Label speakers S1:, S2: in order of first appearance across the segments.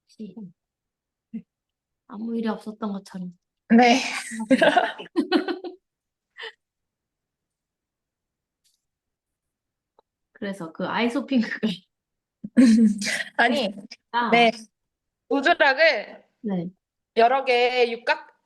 S1: 혹시 아무 일이 없었던 것처럼.
S2: 네.
S1: 그래서 그 아이소핑크가
S2: 아니,
S1: 있다.
S2: 네. 우주락을
S1: 네,
S2: 여러 개,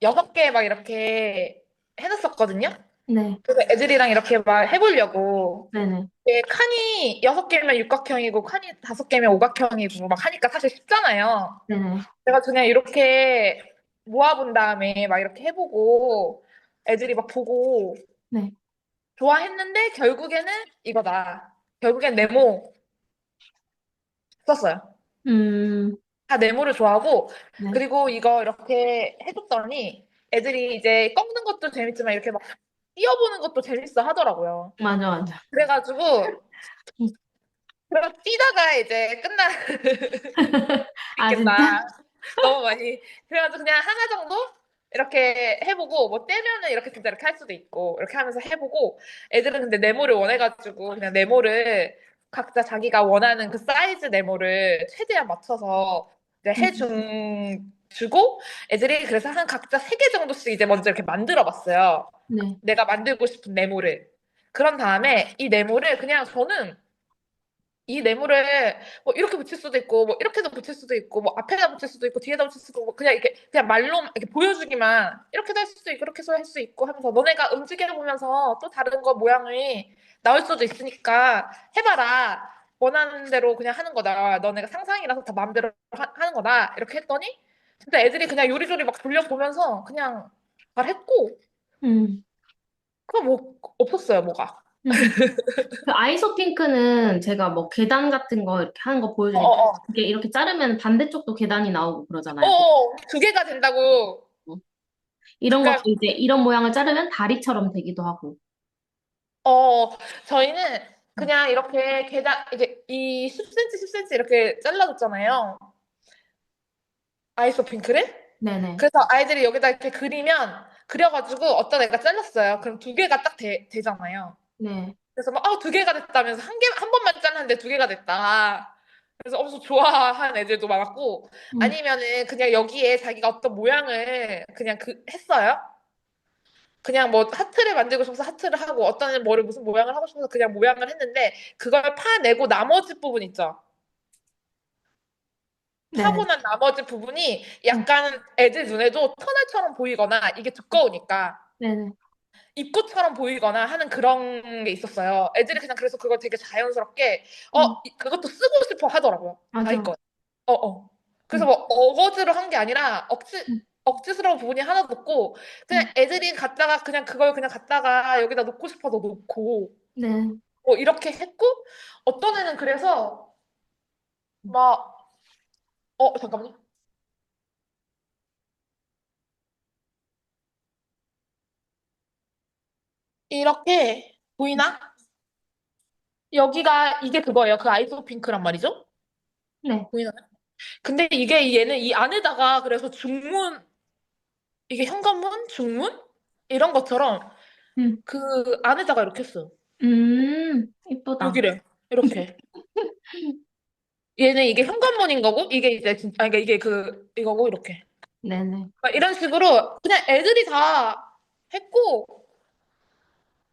S2: 여섯 개 막 이렇게 해놨었거든요.
S1: 네,
S2: 그래서 애들이랑 이렇게 막 해보려고.
S1: 네네,
S2: 이게 칸이 여섯 개면 육각형이고, 칸이 다섯 개면 오각형이고, 막 하니까 사실 쉽잖아요.
S1: 네네,
S2: 내가 그냥 이렇게 모아본 다음에 막 이렇게 해보고, 애들이 막 보고
S1: 네.
S2: 좋아했는데, 결국에는 이거다. 결국엔 네모 썼어요.
S1: 음,
S2: 다 네모를 좋아하고,
S1: 네,
S2: 그리고 이거 이렇게 해줬더니 애들이 이제 꺾는 것도 재밌지만 이렇게 막 뛰어보는 것도 재밌어 하더라고요.
S1: 맞아, 맞아.
S2: 그래가지고, 그럼 뛰다가 이제 끝날 수
S1: 아, 진짜?
S2: 있겠다. 너무 많이. 그래가지고 그냥 하나 정도 이렇게 해보고, 뭐 떼면은 이렇게 진짜 이렇게 할 수도 있고, 이렇게 하면서 해보고, 애들은 근데 네모를 원해가지고, 그냥 네모를 각자 자기가 원하는 그 사이즈 네모를 최대한 맞춰서 이제 주고, 애들이 그래서 한 각자 세 개 정도씩 이제 먼저 이렇게 만들어 봤어요.
S1: 네,
S2: 내가 만들고 싶은 네모를. 그런 다음에 이 네모를 그냥 저는 이 네모를 뭐 이렇게 붙일 수도 있고 뭐 이렇게도 붙일 수도 있고 뭐 앞에다 붙일 수도 있고 뒤에다 붙일 수도 있고 뭐 그냥 이렇게 그냥 말로 이렇게 보여주기만 이렇게도 할 수도 있고 이렇게도 할 수 있고 하면서 너네가 움직여 보면서 또 다른 거 모양이 나올 수도 있으니까 해봐라. 원하는 대로 그냥 하는 거다. 너네가 상상이라서 다 마음대로 하는 거다. 이렇게 했더니 진짜 애들이 그냥 요리조리 막 돌려보면서 그냥 잘했고
S1: 음,
S2: 그거 뭐 없었어요 뭐가.
S1: 음. 그 아이소핑크는 제가 뭐 계단 같은 거 이렇게 하는 거 보여주니까
S2: 어어어.
S1: 이게 이렇게 자르면 반대쪽도 계단이 나오고 그러잖아요.
S2: 어어. 두 개가 된다고.
S1: 이런 것도
S2: 그러니까
S1: 이제 이런 모양을 자르면 다리처럼 되기도 하고.
S2: 저희는 그냥 이렇게 계단, 이제 이 10cm, 10cm 이렇게 잘라줬잖아요. 아이소 핑크를.
S1: 네네,
S2: 그래서 아이들이 여기다 이렇게 그려가지고 어떤 애가 잘랐어요. 그럼 두 개가 딱 되잖아요.
S1: 네.
S2: 그래서 막, 두 개가 됐다면서 한 번만 잘랐는데 두 개가 됐다. 그래서 엄청 좋아하는 애들도 많았고,
S1: 음,
S2: 아니면은 그냥 여기에 자기가 어떤 모양을 그냥 했어요. 그냥 뭐 하트를 만들고 싶어서 하트를 하고 어떤 애는 뭐를 무슨 모양을 하고 싶어서 그냥 모양을 했는데 그걸 파내고 나머지 부분 있죠. 파고
S1: 네네,
S2: 난 나머지 부분이
S1: 네,
S2: 약간 애들 눈에도 터널처럼 보이거나 이게 두꺼우니까
S1: 네네.
S2: 입구처럼 보이거나 하는 그런 게 있었어요. 애들이 그냥 그래서 그걸 되게 자연스럽게
S1: 음,
S2: 그것도 쓰고 싶어 하더라고요. 자기
S1: 맞아.
S2: 거. 어. 그래서
S1: 음,
S2: 뭐 어거지로 한 게 아니라
S1: 음,
S2: 억지스러운 부분이 하나도 없고 그냥
S1: 음.
S2: 애들이 갖다가 그냥 그걸 그냥 갖다가 여기다 놓고 싶어서 놓고
S1: 네.
S2: 뭐 이렇게 했고 어떤 애는 그래서 막 잠깐만요. 이렇게 보이나? 여기가 이게 그거예요. 그 아이소 핑크란 말이죠.
S1: 네.
S2: 보이나요? 근데 이게 얘는 이 안에다가 그래서 이게 현관문, 중문 이런 것처럼
S1: 음,
S2: 그 안에다가 이렇게 했어요.
S1: 이쁘다.
S2: 여기래 이렇게. 얘는 이게 현관문인 거고 이게 이제 진짜 그러니까 이게 이거고 이렇게.
S1: 네네.
S2: 그러니까 이런 식으로 그냥 애들이 다 했고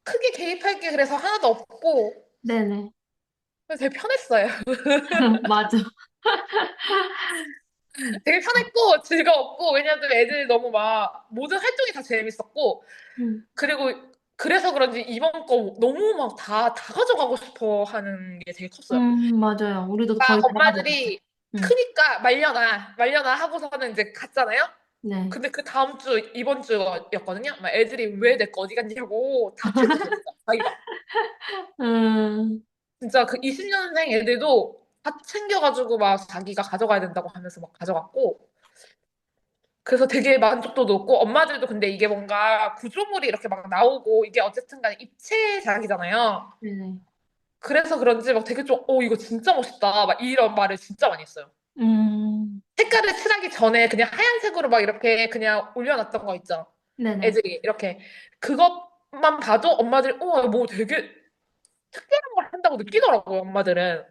S2: 크게 개입할 게 그래서 하나도 없고
S1: 네네.
S2: 그래서 되게 편했어요.
S1: 맞아.
S2: 되게 편했고 즐거웠고 왜냐면 애들 너무 막 모든 활동이 다 재밌었고
S1: 음,
S2: 그리고 그래서 그런지 이번 거 너무 막 다 가져가고 싶어 하는 게 되게 컸어요.
S1: 맞아요. 우리도
S2: 막
S1: 거의 다 가져갔어.
S2: 엄마들이
S1: 음,
S2: 크니까 말려놔 하고서는 이제 갔잖아요.
S1: 네.
S2: 근데 그 다음 주 이번 주였거든요. 막 애들이 왜 내 거 어디 갔냐고 다 챙겼어 진짜 자기가.
S1: 음,
S2: 진짜 그 20년생 애들도 다 챙겨가지고 막 자기가 가져가야 된다고 하면서 막 가져갔고 그래서 되게 만족도 높고 엄마들도 근데 이게 뭔가 구조물이 이렇게 막 나오고 이게 어쨌든 간에 입체 자기잖아요.
S1: 네네.
S2: 그래서 그런지 막 되게 좀 이거 진짜 멋있다 막 이런 말을 진짜 많이 했어요.
S1: 음,
S2: 색깔을 칠하기 전에 그냥 하얀색으로 막 이렇게 그냥 올려놨던 거 있죠.
S1: 네네.
S2: 애들이 이렇게 그것만 봐도 엄마들이 뭐 되게 특별한 걸 한다고 느끼더라고요, 엄마들은.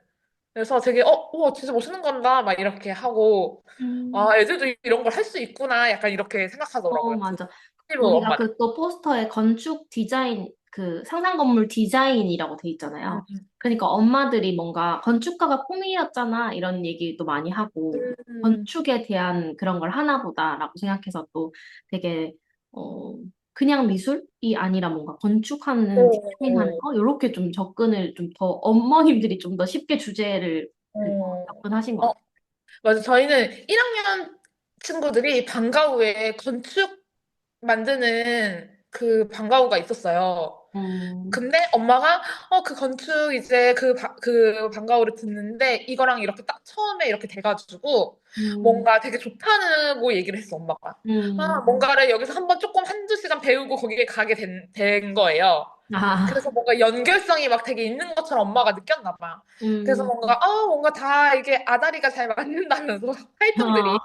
S2: 그래서 되게 우와 진짜 멋있는 건다 막 이렇게 하고
S1: 음.
S2: 아 애들도 이런 걸 할 수 있구나 약간 이렇게 생각하더라고요. 그
S1: 맞아.
S2: 일부
S1: 우리가
S2: 엄마들.
S1: 그 또 포스터에 건축 디자인, 그 상상 건물 디자인이라고 돼 있잖아요.
S2: 음,
S1: 그러니까 엄마들이 뭔가 건축가가 꿈이었잖아 이런 얘기도 많이 하고
S2: 음,
S1: 건축에 대한 그런 걸 하나 보다라고 생각해서 또 되게 어 그냥 미술이 아니라 뭔가 건축하는 디자인하는
S2: 오,
S1: 거 이렇게 좀 접근을 좀 더 어머님들이 좀 더 쉽게 주제를
S2: 어,
S1: 접근하신 것
S2: 어,
S1: 같아요.
S2: 맞아. 저희는 1학년 친구들이 방과 후에 건축 만드는 그 방과 후가 있었어요.
S1: 음,
S2: 근데 엄마가 그 건축 이제 그 방과후를 듣는데 이거랑 이렇게 딱 처음에 이렇게 돼가지고
S1: 음,
S2: 뭔가 되게 좋다고 얘기를 했어 엄마가.
S1: 음,
S2: 뭔가를 여기서 한번 조금 한두 시간 배우고 거기에 가게 된 거예요. 그래서
S1: 아,
S2: 뭔가 연결성이 막 되게 있는 것처럼 엄마가 느꼈나 봐. 그래서
S1: 음,
S2: 뭔가 다 이게 아다리가 잘 맞는다면서 활동들이
S1: 어,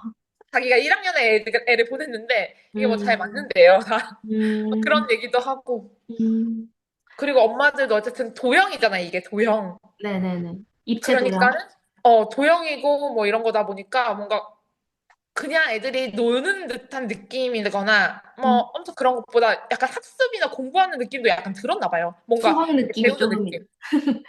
S2: 자기가 1학년에 애를 보냈는데 이게 뭐 잘
S1: 음,
S2: 맞는데요. 다
S1: 음,
S2: 그런 얘기도 하고.
S1: 음,
S2: 그리고 엄마들도 어쨌든 도형이잖아, 이게 도형.
S1: 네네네. 입체도요?
S2: 그러니까는, 도형이고 뭐 이런 거다 보니까 뭔가 그냥 애들이 노는 듯한 느낌이거나 뭐
S1: 음,
S2: 엄청 그런 것보다 약간 학습이나 공부하는 느낌도 약간 들었나 봐요. 뭔가
S1: 수학
S2: 되게
S1: 느낌이
S2: 배우는
S1: 조금
S2: 느낌. 음.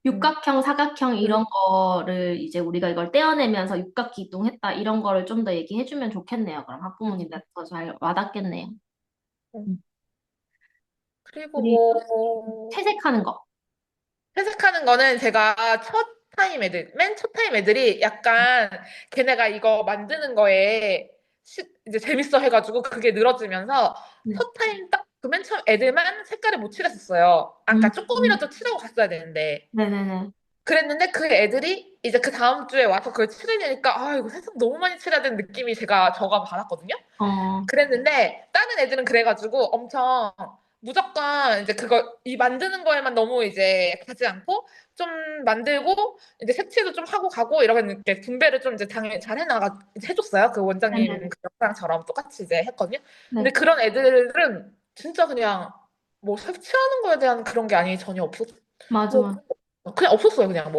S1: 육각형, 사각형
S2: 음.
S1: 이런 거를 이제 우리가 이걸 떼어내면서 육각기둥했다 이런 거를 좀 더 얘기해주면 좋겠네요. 그럼 학부모님들 더 잘 와닿겠네요.
S2: 음.
S1: 음.
S2: 그리고
S1: 그리고
S2: 뭐,
S1: 채색하는 거.
S2: 회색하는 거는 제가 맨 첫 타임 애들이 약간 걔네가 이거 만드는 거에 이제 재밌어 해가지고 그게 늘어지면서
S1: 네.
S2: 첫 타임 딱 그 맨 처음 애들만 색깔을 못 칠했었어요.
S1: 음,
S2: 그러니까 조금이라도 칠하고 갔어야 되는데.
S1: 네네네.
S2: 그랬는데 그 애들이 이제 그 다음 주에 와서 그걸 칠해내니까 이거 색상 너무 많이 칠해야 되는 느낌이 저가 받았거든요.
S1: 어,
S2: 그랬는데 다른 애들은 그래가지고 엄청 무조건 이제 이 만드는 거에만 너무 이제 가지 않고 좀 만들고 이제 색칠도 좀 하고 가고 이렇게 분배를 좀 이제 당연히 잘 이제 해줬어요. 그 원장님
S1: 네네네.
S2: 그 영상처럼 똑같이 이제 했거든요. 근데
S1: 네.
S2: 그런 애들은 진짜 그냥 뭐 색칠하는 거에 대한 그런 게 아니 전혀
S1: 맞아,
S2: 뭐
S1: 맞아.
S2: 그냥 없었어요. 그냥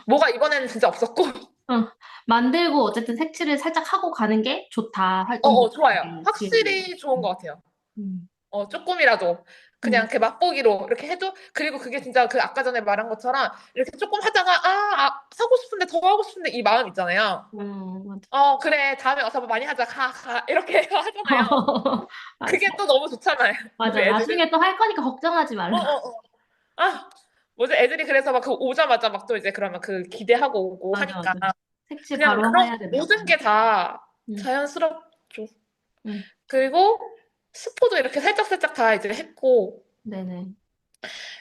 S2: 뭐가 이번에는 진짜 없었고
S1: 어, 만들고 어쨌든 색칠을 살짝 하고 가는 게 좋다. 활동
S2: 좋아요.
S1: 기획이.
S2: 확실히 좋은 것 같아요.
S1: 음,
S2: 조금이라도 그냥
S1: 음,
S2: 이렇게 맛보기로 이렇게 해도 그리고 그게 진짜 그 아까 전에 말한 것처럼 이렇게 조금 하다가 하고 싶은데 더 하고 싶은데 이 마음 있잖아요.
S1: 맞아.
S2: 그래 다음에 와서 많이 하자 가 이렇게 하잖아요.
S1: 맞아.
S2: 그게 또 너무 좋잖아요.
S1: 맞아.
S2: 우리 애들은
S1: 나중에 또 할 거니까 걱정하지 말라.
S2: 아 뭐지 애들이 그래서 막 그 오자마자 막 또 이제 그러면 그 기대하고 오고
S1: 맞아,
S2: 하니까
S1: 맞아. 색칠
S2: 그냥
S1: 바로
S2: 그런
S1: 해야 된다고.
S2: 모든 게 다
S1: 응,
S2: 자연스럽죠.
S1: 응.
S2: 그리고 스포도 이렇게 살짝살짝 다 이제 했고
S1: 네네.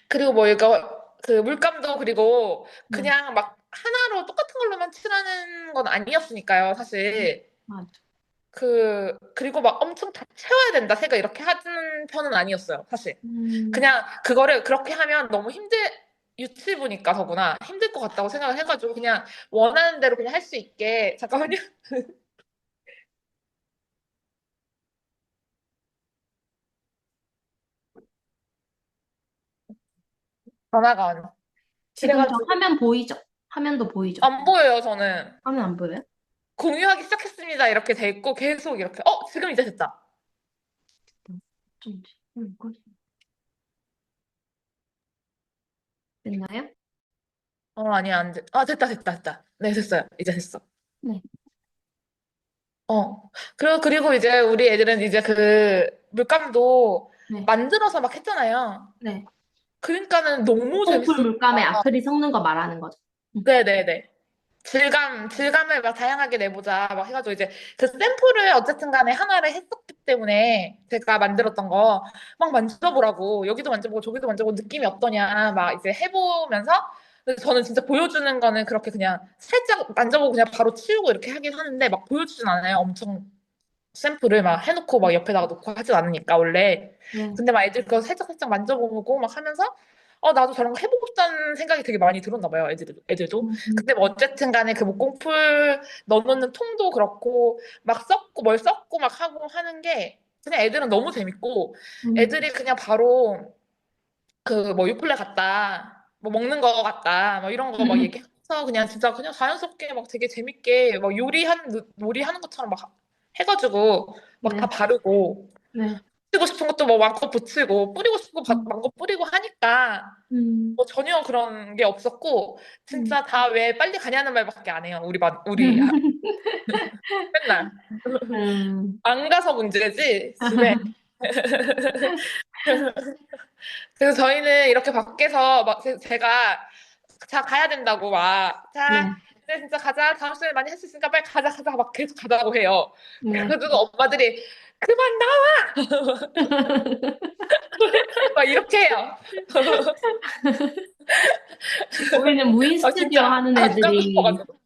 S2: 그리고 뭐 이거 그 물감도 그리고
S1: 네.
S2: 그냥 막 하나로 똑같은 걸로만 칠하는 건 아니었으니까요, 사실.
S1: 맞아.
S2: 그리고 막 엄청 다 채워야 된다, 색을 이렇게 하는 편은 아니었어요, 사실.
S1: 음,
S2: 그냥 그거를 그렇게 하면 너무 유치부니까 더구나 힘들 것 같다고 생각을 해가지고 그냥 원하는 대로 그냥 할 수 있게, 잠깐만요. 전화가 와요.
S1: 지금 저
S2: 그래가지고
S1: 화면 보이죠? 화면도 보이죠?
S2: 안 보여요, 저는.
S1: 화면 안 보여요?
S2: 공유하기 시작했습니다, 이렇게 돼 있고 계속 이렇게, 지금 이제 됐다.
S1: 좀, 이거 됐나요?
S2: 아니야, 안 돼. 됐다. 네, 됐어요. 이제 됐어.
S1: 네.
S2: 그리고 이제 우리 애들은 이제 그 물감도
S1: 네.
S2: 만들어서 막 했잖아요.
S1: 네.
S2: 그러니까는 너무
S1: 콩쿨
S2: 재밌으니까.
S1: 물감에 아크릴 섞는 거 말하는 거죠. 응.
S2: 네네네. 질감을 막 다양하게 내보자. 막 해가지고 이제 그 샘플을 어쨌든 간에 하나를 했었기 때문에 제가 만들었던 거 막 만져보라고. 여기도 만져보고 저기도 만져보고 느낌이 어떠냐. 막 이제 해보면서 근데 저는 진짜 보여주는 거는 그렇게 그냥 살짝 만져보고 그냥 바로 치우고 이렇게 하긴 하는데 막 보여주진 않아요. 엄청 샘플을 막 해놓고 막 옆에다가 놓고 하진 않으니까 원래.
S1: 네.
S2: 근데 막 애들 그거 살짝 만져보고 막 하면서 나도 저런 거 해보고 싶다는 생각이 되게 많이 들었나 봐요, 애들도.
S1: 음,
S2: 근데 뭐 어쨌든 간에 그 목공풀 넣어놓는 통도 그렇고, 막 썩고, 뭘 썩고 막 하고 하는 게, 그냥 애들은 너무 재밌고,
S1: 음,
S2: 애들이 그냥 바로 그 뭐 유플레 같다, 뭐 먹는 거 같다, 뭐 이런 거 막 얘기해서 그냥 진짜 그냥 자연스럽게 막 되게 재밌게 막 요리하는 것처럼 막 해가지고 막 다
S1: 네,
S2: 바르고,
S1: 네.
S2: 붙이고 싶은 것도 뭐 마음껏 붙이고, 뿌리고 싶은 거
S1: 음,
S2: 마음껏 뿌리고 하니까,
S1: 음,
S2: 뭐 전혀 그런 게 없었고
S1: 음.
S2: 진짜 다 왜 빨리 가냐는 말밖에 안 해요. 우리 맨날
S1: 음.
S2: 안 가서 문제지 집에. 그래서 저희는 이렇게 밖에서 막 제가 자 가야 된다고 막 자
S1: 네,
S2: 이제 진짜 가자 다음 주에 많이 할 수 있으니까 빨리 가자 가자 막 계속 가자고 해요.
S1: 네.
S2: 그래가지고 엄마들이 그만 나와 막 이렇게 해요.
S1: 우리는 무인 스튜디오
S2: 진짜
S1: 하는
S2: 다 가고
S1: 애들이
S2: 싶어가지고.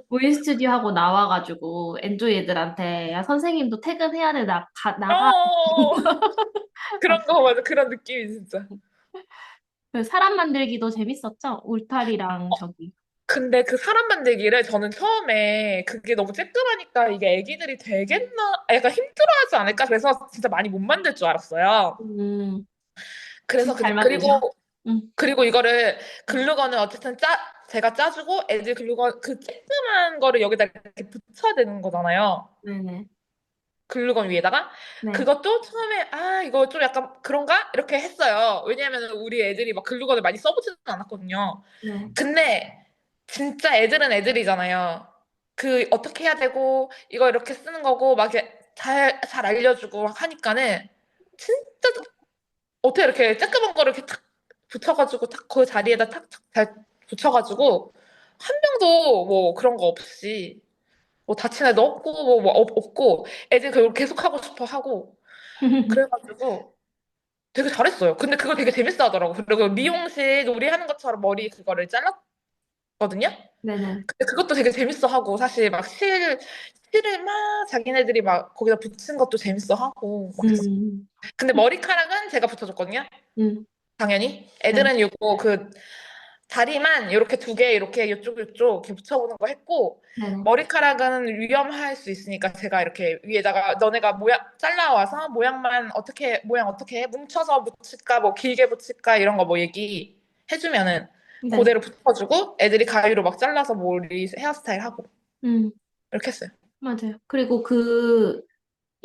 S1: 무인 스튜디오 하고 나와가지고 엔조이 애들한테 야 선생님도 퇴근해야 돼 나가.
S2: 어 그런 거 맞아 그런 느낌이 진짜.
S1: 그 사람 만들기도 재밌었죠? 울타리랑 저기.
S2: 근데 그 사람 만들기를 저는 처음에 그게 너무 쬐끔하니까 이게 애기들이 되겠나? 약간 힘들어하지 않을까? 그래서 진짜 많이 못 만들 줄 알았어요.
S1: 음,
S2: 그래서
S1: 진짜 잘
S2: 그냥
S1: 만들죠. 음,
S2: 그리고 이거를 글루건을 어쨌든 제가 짜주고 애들 글루건 그 쬐끔한 거를 여기다 이렇게 붙여야 되는 거잖아요.
S1: 네네.
S2: 글루건 위에다가
S1: 네,
S2: 그것도 처음에 이거 좀 약간 그런가? 이렇게 했어요. 왜냐하면 우리 애들이 막 글루건을 많이 써보지는 않았거든요.
S1: 네.
S2: 근데 진짜 애들은 애들이잖아요. 그 어떻게 해야 되고 이거 이렇게 쓰는 거고 막 이렇게 잘 알려주고 막 하니까는 진짜 어떻게 이렇게 쬐끄만 거를 이렇게 탁 붙여가지고 탁 그 자리에다 탁탁 잘 붙여가지고 한 명도 뭐 그런 거 없이 뭐 다친 애도 없고 뭐 없고 애들 그걸 계속 하고 싶어 하고 그래가지고 되게 잘했어요. 근데 그거 되게 재밌어 하더라고. 그리고 미용실 놀이하는 것처럼 머리 그거를 잘랐거든요.
S1: 네네.
S2: 근데 그것도 되게 재밌어 하고 사실 막 실을 막 자기네들이 막 거기다 붙인 것도 재밌어 하고 막 했어.
S1: 음,
S2: 근데 머리카락은 제가 붙여줬거든요.
S1: 음,
S2: 당연히
S1: 네,
S2: 애들은 요거 그 다리만 이렇게 두 개 이렇게 요쪽 요쪽 이렇게 붙여보는 거 했고
S1: 네네.
S2: 머리카락은 위험할 수 있으니까 제가 이렇게 위에다가 너네가 모양 잘라와서 모양 어떻게 해? 뭉쳐서 붙일까 뭐 길게 붙일까 이런 거 뭐 얘기 해주면은
S1: 네.
S2: 그대로 붙여주고 애들이 가위로 막 잘라서 머리 헤어스타일 하고
S1: 음,
S2: 이렇게 했어요.
S1: 맞아요. 그리고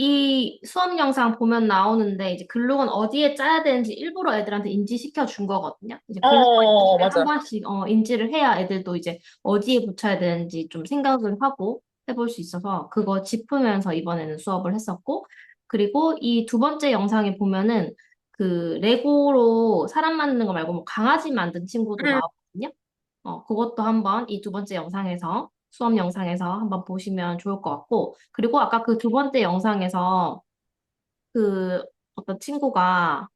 S1: 이 수업 영상 보면 나오는데 이제 글루건 어디에 짜야 되는지 일부러 애들한테 인지시켜 준 거거든요. 이제 글루건 한
S2: 맞아.
S1: 번씩 인지를 해야 애들도 이제 어디에 붙여야 되는지 좀 생각을 하고 해볼 수 있어서 그거 짚으면서 이번에는 수업을 했었고 그리고 이 두 번째 영상에 보면은 그 레고로 사람 만드는 거 말고 뭐 강아지 만든 친구도
S2: 음,
S1: 나오거든요. 그것도 한번 이 두 번째 영상에서 수업 영상에서 한번 보시면 좋을 것 같고 그리고 아까 그 두 번째 영상에서 그 어떤 친구가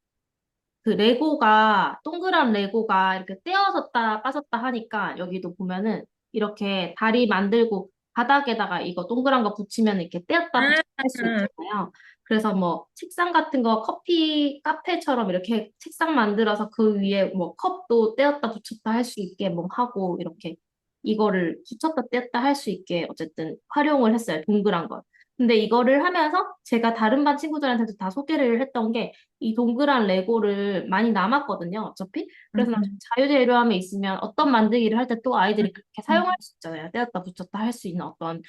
S1: 그 레고가 동그란 레고가 이렇게 떼어졌다 빠졌다 하니까 여기도 보면은 이렇게 다리 만들고 바닥에다가 이거 동그란 거 붙이면 이렇게 떼었다
S2: 음,
S1: 붙였다 할 수
S2: 음.
S1: 있잖아요. 그래서 뭐 책상 같은 거 커피 카페처럼 이렇게 책상 만들어서 그 위에 뭐 컵도 떼었다 붙였다 할 수 있게 뭐 하고 이렇게 이거를 붙였다 떼었다 할 수 있게 어쨌든 활용을 했어요. 동그란 걸. 근데 이거를 하면서 제가 다른 반 친구들한테도 다 소개를 했던 게 이 동그란 레고를 많이 남았거든요, 어차피. 그래서 나중에
S2: 음.
S1: 자유재료함에 있으면 어떤 만들기를 할 때 또
S2: 음.
S1: 아이들이 그렇게
S2: 음.
S1: 사용할 수 있잖아요. 떼었다 붙였다 할 수 있는 어떤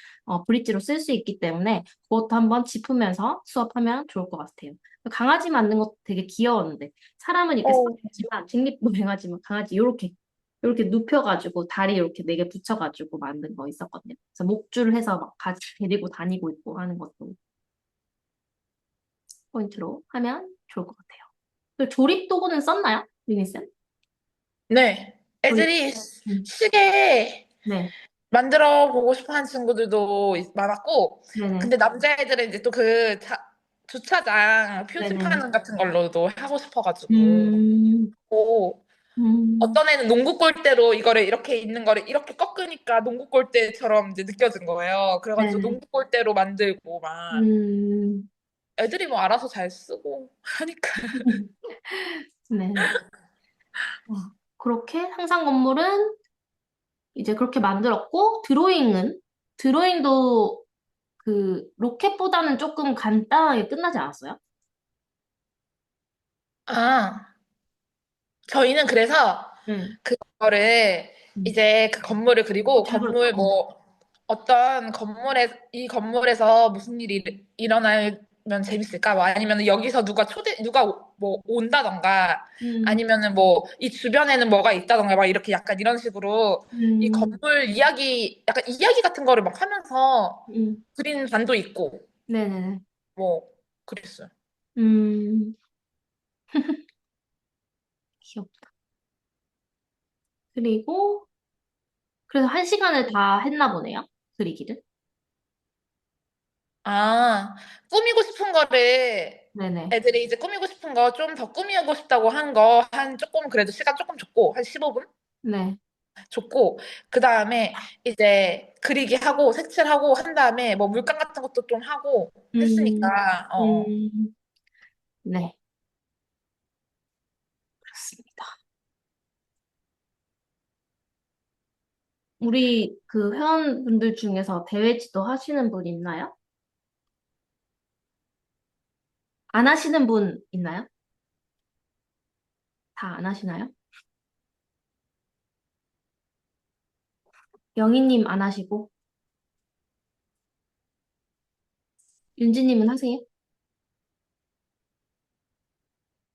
S1: 브릿지로 쓸 수 있기 때문에 그것도 한번 짚으면서 수업하면 좋을 것 같아요. 강아지 만든 것도 되게 귀여웠는데 사람은 이렇게
S2: 어,
S1: 써있지만 직립도 행하지만 강아지 요렇게 눕혀가지고 다리 이렇게 네 개 붙여가지고 만든 거 있었거든요. 그래서 목줄 해서 막 같이 데리고 다니고 있고 하는 것도 포인트로 하면 좋을 것 같아요. 그 조립 도구는 썼나요? 유니쌤?
S2: 네.
S1: 조립.
S2: 애들이
S1: 음.
S2: 시계
S1: 네.
S2: 만들어 보고 싶어 하는 친구들도 많았고,
S1: 네네.
S2: 근데 남자애들은 이제 또 그 주차장
S1: 네네.
S2: 표지판 같은 걸로도 하고 싶어가지고,
S1: 음,
S2: 고
S1: 음,
S2: 어떤 애는 농구 골대로 이거를 이렇게 있는 거를 이렇게 꺾으니까 농구 골대처럼 이제 느껴진 거예요. 그래가지고
S1: 네네.
S2: 농구 골대로 만들고 막
S1: 음,
S2: 애들이 뭐 알아서 잘 쓰고 하니까.
S1: 네. 어, 그렇게 상상 건물은 이제 그렇게 만들었고, 드로잉도 그 로켓보다는 조금 간단하게 끝나지 않았어요?
S2: 아, 저희는 그래서
S1: 응.
S2: 그거를
S1: 응.
S2: 이제 그 건물을 그리고
S1: 잘 그렸다.
S2: 건물 뭐 어떤 건물에 이 건물에서 무슨 일이 일어나면 재밌을까? 뭐 아니면 여기서 누가 뭐 온다던가
S1: 음,
S2: 아니면은 뭐 이 주변에는 뭐가 있다던가 막 이렇게 약간 이런 식으로 이
S1: 음,
S2: 건물 이야기 약간 이야기 같은 거를 막 하면서
S1: 음.
S2: 그린 반도 있고
S1: 네네네.
S2: 뭐 그랬어요.
S1: 음, 귀엽다. 그리고, 그래서 한 시간을 다 했나 보네요. 그리기를.
S2: 아, 꾸미고 싶은 거를
S1: 네네.
S2: 애들이 이제 꾸미고 싶은 거 좀 더 꾸미고 싶다고 한 거 한 조금 그래도 시간 조금 줬고 한 15분
S1: 네.
S2: 줬고 그 다음에 이제 그리기 하고 색칠하고 한 다음에 뭐 물감 같은 것도 좀 하고
S1: 음,
S2: 했으니까
S1: 음, 네. 그렇습니다. 우리 그 회원분들 중에서 대회 지도 하시는 분 있나요? 안 하시는 분 있나요? 다 안 하시나요? 영희님 안 하시고, 윤지님은 하세요?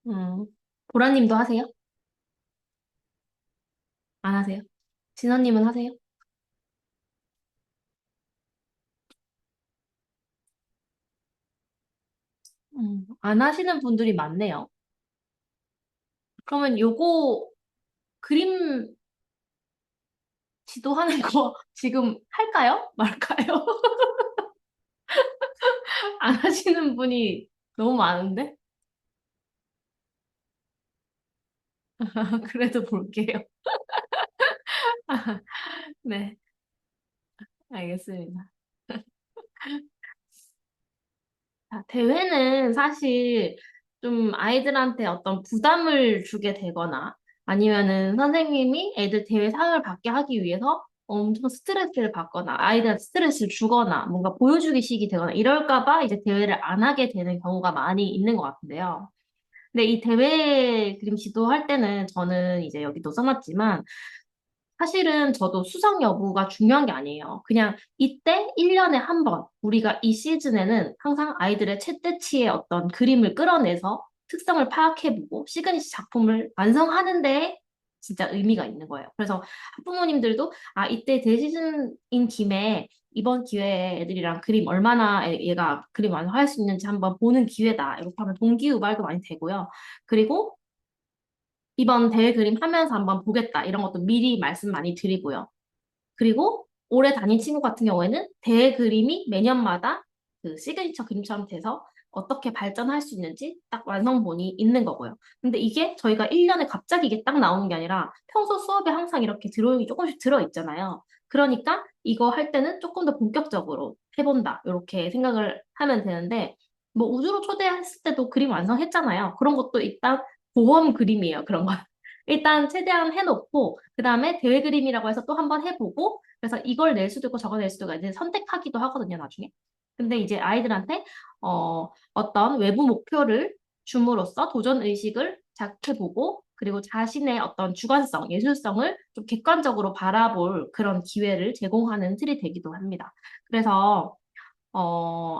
S1: 음, 보라님도 하세요? 안 하세요? 진원님은 하세요? 안 하시는 분들이 많네요. 그러면 요거 그림 지도하는 거 지금 할까요? 말까요? 안 하시는 분이 너무 많은데? 그래도 볼게요. 네, 알겠습니다. 자, 대회는 사실 좀 아이들한테 어떤 부담을 주게 되거나 아니면은 선생님이 애들 대회 상을 받게 하기 위해서 엄청 스트레스를 받거나 아이들한테 스트레스를 주거나 뭔가 보여주기식이 되거나 이럴까 봐 이제 대회를 안 하게 되는 경우가 많이 있는 것 같은데요. 근데 이 대회 그림 지도할 때는 저는 이제 여기도 써놨지만 사실은 저도 수상 여부가 중요한 게 아니에요. 그냥 이때 1년에 한 번, 우리가 이 시즌에는 항상 아이들의 최대치의 어떤 그림을 끌어내서 특성을 파악해보고 시그니처 작품을 완성하는 데 진짜 의미가 있는 거예요. 그래서 학부모님들도 아, 이때 대시즌인 김에 이번 기회에 애들이랑 그림 얼마나 얘가 그림 완성할 수 있는지 한번 보는 기회다. 이렇게 하면 동기유발도 많이 되고요. 그리고 이번 대회 그림 하면서 한번 보겠다. 이런 것도 미리 말씀 많이 드리고요. 그리고 올해 다닌 친구 같은 경우에는 대회 그림이 매년마다 그 시그니처 그림처럼 돼서 어떻게 발전할 수 있는지 딱 완성본이 있는 거고요. 근데 이게 저희가 1년에 갑자기 이게 딱 나오는 게 아니라 평소 수업에 항상 이렇게 드로잉이 조금씩 들어있잖아요. 그러니까 이거 할 때는 조금 더 본격적으로 해본다. 이렇게 생각을 하면 되는데 뭐 우주로 초대했을 때도 그림 완성했잖아요. 그런 것도 일단 보험 그림이에요. 그런 건. 일단 최대한 해놓고 그다음에 대회 그림이라고 해서 또 한 번 해보고 그래서 이걸 낼 수도 있고 저걸 낼 수도 있고 이제 선택하기도 하거든요, 나중에. 근데 이제 아이들한테 어떤 외부 목표를 줌으로써 도전 의식을 자극해보고 그리고 자신의 어떤 주관성, 예술성을 좀 객관적으로 바라볼 그런 기회를 제공하는 틀이 되기도 합니다. 그래서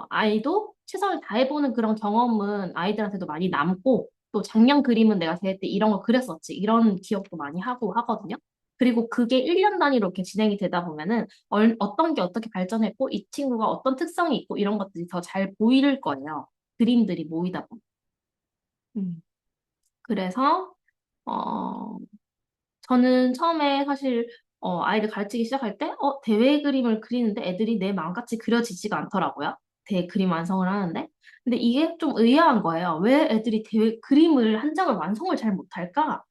S1: 아이도 최선을 다해보는 그런 경험은 아이들한테도 많이 남고, 또 작년 그림은 내가 대회 때 이런 거 그렸었지, 이런 기억도 많이 하고 하거든요. 그리고 그게 1년 단위로 이렇게 진행이 되다 보면은, 어떤 게 어떻게 발전했고, 이 친구가 어떤 특성이 있고, 이런 것들이 더 잘 보일 거예요. 그림들이 모이다 보면. 음. 그래서, 어, 저는 처음에 사실 아이들 가르치기 시작할 때 대회 그림을 그리는데 애들이 내 마음같이 그려지지가 않더라고요. 대 그림 완성을 하는데. 근데 이게 좀 의아한 거예요. 왜 애들이 대회 그림을 한 장을 완성을 잘 못할까?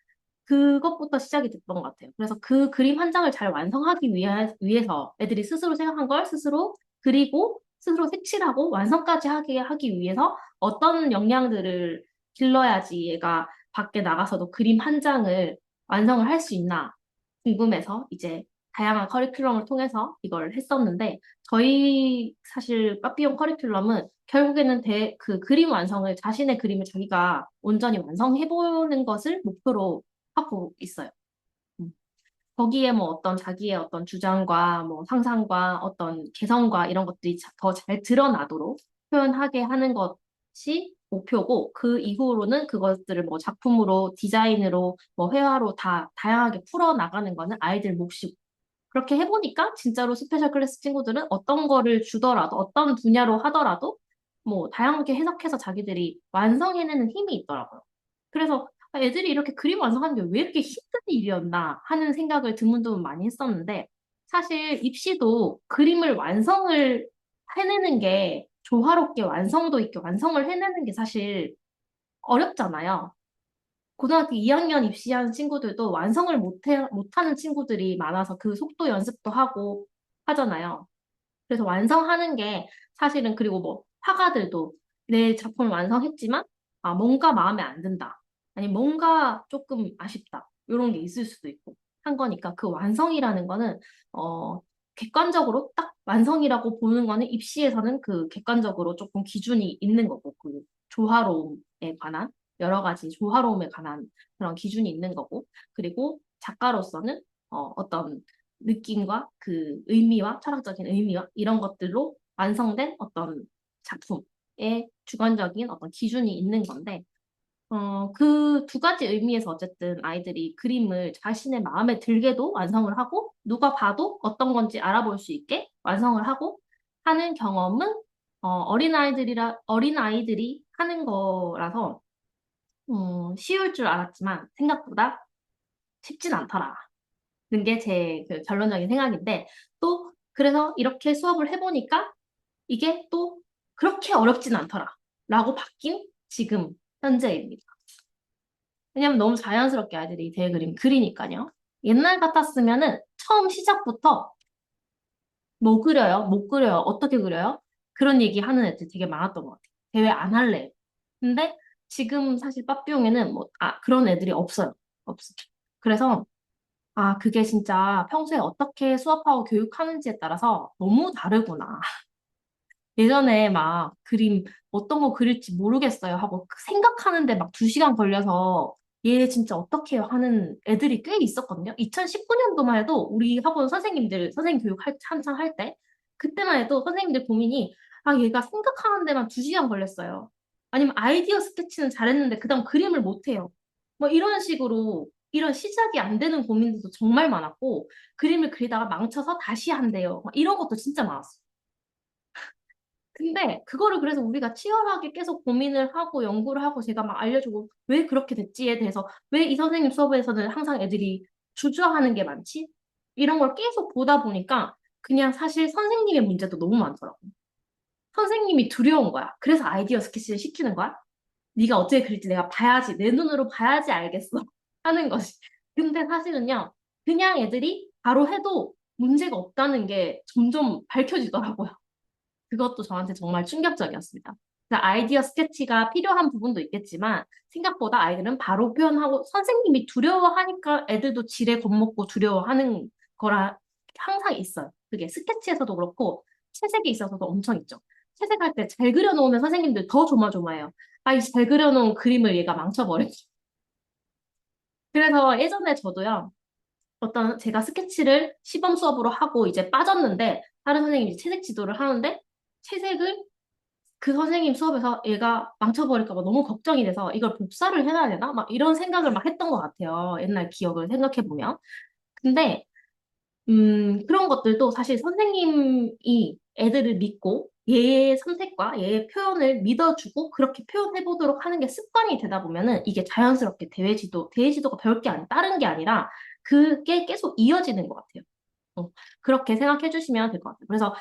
S1: 그것부터 시작이 됐던 것 같아요. 그래서 그 그림 한 장을 잘 완성하기 위해서 애들이 스스로 생각한 걸 스스로 그리고 스스로 색칠하고 완성까지 하기 위해서 어떤 역량들을 길러야지 얘가 밖에 나가서도 그림 한 장을 완성을 할 수 있나 궁금해서 이제 다양한 커리큘럼을 통해서 이걸 했었는데 저희 사실 빠삐용 커리큘럼은 결국에는 그 그림 완성을 자신의 그림을 자기가 온전히 완성해보는 것을 목표로 하고 있어요. 음. 거기에 뭐 어떤 자기의 어떤 주장과 뭐 상상과 어떤 개성과 이런 것들이 더 잘 드러나도록 표현하게 하는 것이 목표고 그 이후로는 그것들을 뭐 작품으로 디자인으로 뭐 회화로 다 다양하게 풀어 나가는 거는 아이들 몫이고 그렇게 해보니까 진짜로 스페셜 클래스 친구들은 어떤 거를 주더라도 어떤 분야로 하더라도 뭐 다양하게 해석해서 자기들이 완성해내는 힘이 있더라고요. 그래서 아, 애들이 이렇게 그림 완성하는 게 왜 이렇게 힘든 일이었나 하는 생각을 드문드문 많이 했었는데 사실 입시도 그림을 완성을 해내는 게 조화롭게 완성도 있게 완성을 해내는 게 사실 어렵잖아요. 고등학교 2학년 입시한 친구들도 완성을 못하는 친구들이 많아서 그 속도 연습도 하고 하잖아요. 그래서 완성하는 게 사실은 그리고 뭐 화가들도 내 작품을 완성했지만 아, 뭔가 마음에 안 든다. 아니 뭔가 조금 아쉽다. 이런 게 있을 수도 있고 한 거니까 그 완성이라는 거는 객관적으로 딱 완성이라고 보는 거는 입시에서는 그 객관적으로 조금 기준이 있는 거고 그 조화로움에 관한 여러 가지 조화로움에 관한 그런 기준이 있는 거고 그리고 작가로서는 어떤 느낌과 그 의미와 철학적인 의미와 이런 것들로 완성된 어떤 작품의 주관적인 어떤 기준이 있는 건데, 그 두 가지 의미에서 어쨌든 아이들이 그림을 자신의 마음에 들게도 완성을 하고, 누가 봐도 어떤 건지 알아볼 수 있게 완성을 하고 하는 경험은, 어린아이들이 하는 거라서, 쉬울 줄 알았지만 생각보다 쉽진 않더라. 는 게 제 그 결론적인 생각인데 또 그래서 이렇게 수업을 해보니까 이게 또 그렇게 어렵진 않더라 라고 바뀐 지금 현재입니다. 왜냐면 너무 자연스럽게 아이들이 대그림 그리니까요. 옛날 같았으면은 처음 시작부터 뭐 그려요? 못 그려요? 어떻게 그려요? 그런 얘기 하는 애들 되게 많았던 것 같아요. 대회 안 할래. 근데 지금 사실 빠삐용에는 뭐, 그런 애들이 없어요. 없어. 그래서 아, 그게 진짜 평소에 어떻게 수업하고 교육하는지에 따라서 너무 다르구나. 예전에 막 그림 어떤 거 그릴지 모르겠어요 하고 생각하는데 막 2시간 걸려서 얘 진짜 어떻게 해요 하는 애들이 꽤 있었거든요. 2019년도만 해도 우리 학원 선생님 교육 한창 할 때, 그때만 해도 선생님들 고민이 아, 얘가 생각하는 데만 2시간 걸렸어요. 아니면 아이디어 스케치는 잘했는데 그다음 그림을 못 해요. 뭐 이런 식으로 이런 시작이 안 되는 고민들도 정말 많았고 그림을 그리다가 망쳐서 다시 한대요. 막 이런 것도 진짜 많았어요. 근데 그거를 그래서 우리가 치열하게 계속 고민을 하고 연구를 하고 제가 막 알려주고 왜 그렇게 됐지에 대해서 왜 이 선생님 수업에서는 항상 애들이 주저하는 게 많지? 이런 걸 계속 보다 보니까 그냥 사실 선생님의 문제도 너무 많더라고. 선생님이 두려운 거야. 그래서 아이디어 스케치를 시키는 거야. 네가 어떻게 그릴지 내가 봐야지. 내 눈으로 봐야지 알겠어. 하는 것이. 근데 사실은요. 그냥 애들이 바로 해도 문제가 없다는 게 점점 밝혀지더라고요. 그것도 저한테 정말 충격적이었습니다. 그래서 아이디어 스케치가 필요한 부분도 있겠지만 생각보다 아이들은 바로 표현하고 선생님이 두려워하니까 애들도 지레 겁먹고 두려워하는 거라 항상 있어요. 그게 스케치에서도 그렇고 채색에 있어서도 엄청 있죠. 채색할 때 잘 그려놓으면 선생님들 더 조마조마해요. 아, 이 잘 그려놓은 그림을 얘가 망쳐버렸지. 그래서 예전에 저도요. 어떤 제가 스케치를 시범 수업으로 하고 이제 빠졌는데 다른 선생님이 채색 지도를 하는데 채색을 그 선생님 수업에서 얘가 망쳐버릴까 봐 너무 걱정이 돼서 이걸 복사를 해놔야 되나? 막 이런 생각을 막 했던 것 같아요. 옛날 기억을 생각해보면. 근데, 그런 것들도 사실 선생님이 애들을 믿고 얘의 선택과 얘의 표현을 믿어주고 그렇게 표현해보도록 하는 게 습관이 되다 보면은 이게 자연스럽게 대외지도가 별게 아니, 다른 게 아니라 그게 계속 이어지는 것 같아요. 그렇게 생각해 주시면 될 것 같아요. 그래서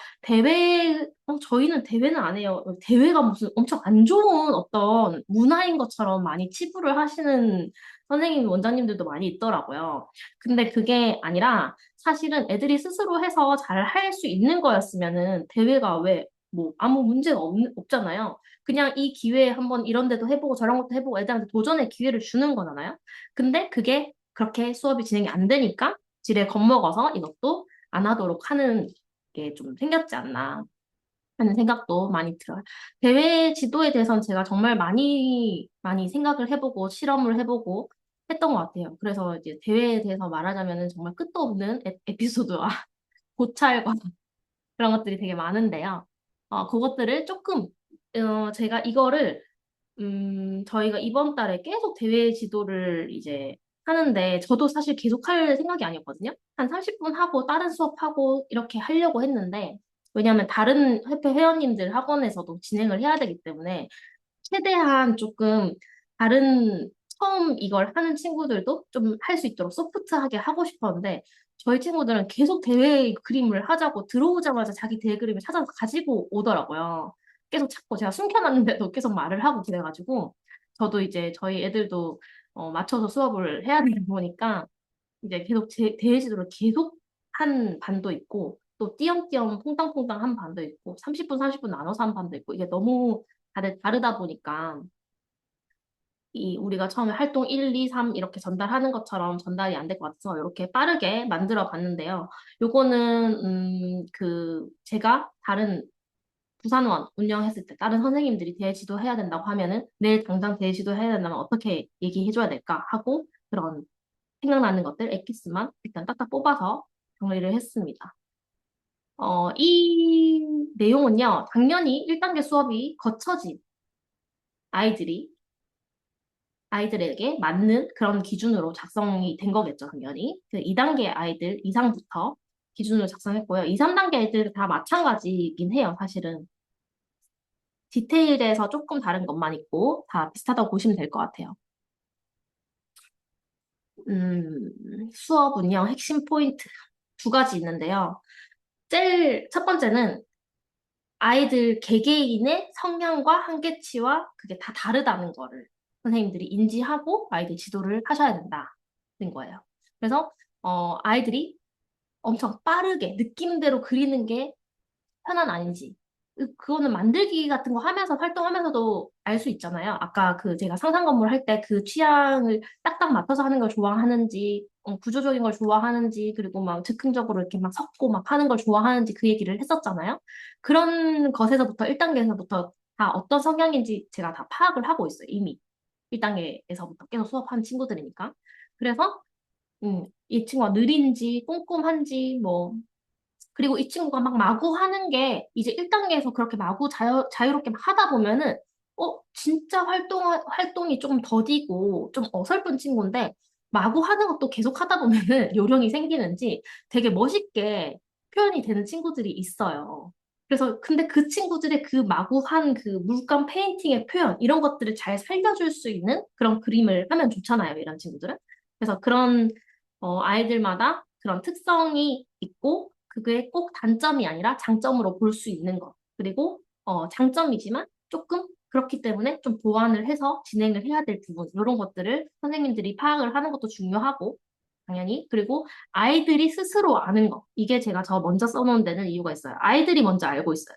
S1: 저희는 대회는 안 해요. 대회가 무슨 엄청 안 좋은 어떤 문화인 것처럼 많이 치부를 하시는 선생님, 원장님들도 많이 있더라고요. 근데 그게 아니라 사실은 애들이 스스로 해서 잘 할 수 있는 거였으면은 대회가 왜, 뭐, 아무 문제가 없잖아요. 그냥 이 기회에 한번 이런 데도 해보고 저런 것도 해보고 애들한테 도전의 기회를 주는 거잖아요. 근데 그게 그렇게 수업이 진행이 안 되니까 지레 겁먹어서 이것도 안 하도록 하는 게 좀 생겼지 않나 하는 생각도 많이 들어요. 대외 지도에 대해서는 제가 정말 많이 생각을 해보고 실험을 해보고 했던 것 같아요. 그래서 이제 대회에 대해서 말하자면은 정말 끝도 없는 에피소드와 고찰과 그런 것들이 되게 많은데요. 그것들을 조금, 제가 이거를, 저희가 이번 달에 계속 대회 지도를 이제 하는데, 저도 사실 계속 할 생각이 아니었거든요. 한 30분 하고, 다른 수업하고, 이렇게 하려고 했는데, 왜냐하면 다른 협회 회원님들 학원에서도 진행을 해야 되기 때문에, 최대한 조금 다른 처음 이걸 하는 친구들도 좀 할 수 있도록 소프트하게 하고 싶었는데 저희 친구들은 계속 대회 그림을 하자고 들어오자마자 자기 대회 그림을 찾아서 가지고 오더라고요. 계속 찾고 제가 숨겨놨는데도 계속 말을 하고 그래가지고 저도 이제 저희 애들도 맞춰서 수업을 해야 되다 보니까 이제 계속 대회 지도를 계속 한 반도 있고 또 띄엄띄엄 퐁당퐁당 한 반도 있고 30분 30분 나눠서 한 반도 있고 이게 너무 다들 다르다 보니까 이 우리가 처음에 활동 1, 2, 3 이렇게 전달하는 것처럼 전달이 안 될 것 같아서 이렇게 빠르게 만들어 봤는데요. 요거는 제가 다른 부산원 운영했을 때 다른 선생님들이 대지도 해야 된다고 하면은 내일 당장 대지도 해야 된다면 어떻게 얘기해 줘야 될까 하고 그런 생각나는 것들 엑기스만 일단 딱딱 뽑아서 정리를 했습니다. 이 내용은요, 당연히 1단계 수업이 거쳐진 아이들이 아이들에게 맞는 그런 기준으로 작성이 된 거겠죠, 당연히. 그 2단계 아이들 이상부터 기준으로 작성했고요. 2, 3단계 아이들 다 마찬가지이긴 해요, 사실은. 디테일에서 조금 다른 것만 있고 다 비슷하다고 보시면 될 것 같아요. 수업 운영 핵심 포인트 두 가지 있는데요. 제일 첫 번째는 아이들 개개인의 성향과 한계치와 그게 다 다르다는 거를 선생님들이 인지하고 아이들 지도를 하셔야 된다는 거예요. 그래서 아이들이 엄청 빠르게 느낌대로 그리는 게 편한 아닌지 그거는 만들기 같은 거 하면서 활동하면서도 알 수 있잖아요. 아까 그 제가 상상 건물 할 때 그 취향을 딱딱 맞춰서 하는 걸 좋아하는지 구조적인 걸 좋아하는지 그리고 막 즉흥적으로 이렇게 막 섞고 막 하는 걸 좋아하는지 그 얘기를 했었잖아요. 그런 것에서부터 1단계에서부터 다 어떤 성향인지 제가 다 파악을 하고 있어요. 이미 1단계에서부터 계속 수업한 친구들이니까. 그래서 이 친구가 느린지 꼼꼼한지 뭐 그리고 이 친구가 막 마구 하는 게 이제 1단계에서 그렇게 마구 자유롭게 막 하다 보면은 진짜 활동이 좀 더디고 좀 어설픈 친구인데 마구 하는 것도 계속 하다 보면은 요령이 생기는지 되게 멋있게 표현이 되는 친구들이 있어요. 그래서 근데 그 친구들의 그 마구한 그 물감 페인팅의 표현 이런 것들을 잘 살려줄 수 있는 그런 그림을 하면 좋잖아요, 이런 친구들은. 그래서 그런 아이들마다 그런 특성이 있고 그게 꼭 단점이 아니라 장점으로 볼 수 있는 것. 그리고 장점이지만 조금 그렇기 때문에 좀 보완을 해서 진행을 해야 될 부분, 이런 것들을 선생님들이 파악을 하는 것도 중요하고, 당연히. 그리고 아이들이 스스로 아는 것. 이게 제가 저 먼저 써놓은 데는 이유가 있어요. 아이들이 먼저 알고 있어요.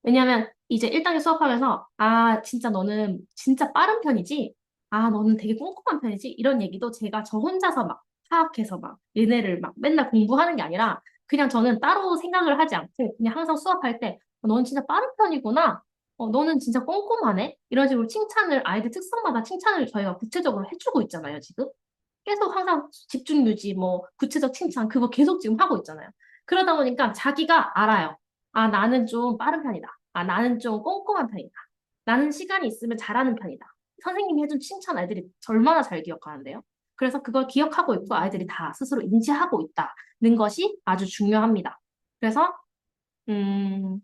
S1: 왜냐면 이제 1단계 수업하면서 진짜 너는 진짜 빠른 편이지? 너는 되게 꼼꼼한 편이지? 이런 얘기도 제가 저 혼자서 막 파악해서 막 얘네를 막 맨날 공부하는 게 아니라 그냥 저는 따로 생각을 하지 않고 그냥 항상 수업할 때 너는 진짜 빠른 편이구나. 너는 진짜 꼼꼼하네? 이런 식으로 칭찬을 아이들 특성마다 칭찬을 저희가 구체적으로 해주고 있잖아요, 지금. 계속 항상 집중 유지, 뭐 구체적 칭찬 그거 계속 지금 하고 있잖아요. 그러다 보니까 자기가 알아요. 나는 좀 빠른 편이다. 나는 좀 꼼꼼한 편이다. 나는 시간이 있으면 잘하는 편이다. 선생님이 해준 칭찬 아이들이 얼마나 잘 기억하는데요. 그래서 그걸 기억하고 있고 아이들이 다 스스로 인지하고 있다는 것이 아주 중요합니다. 그래서 음,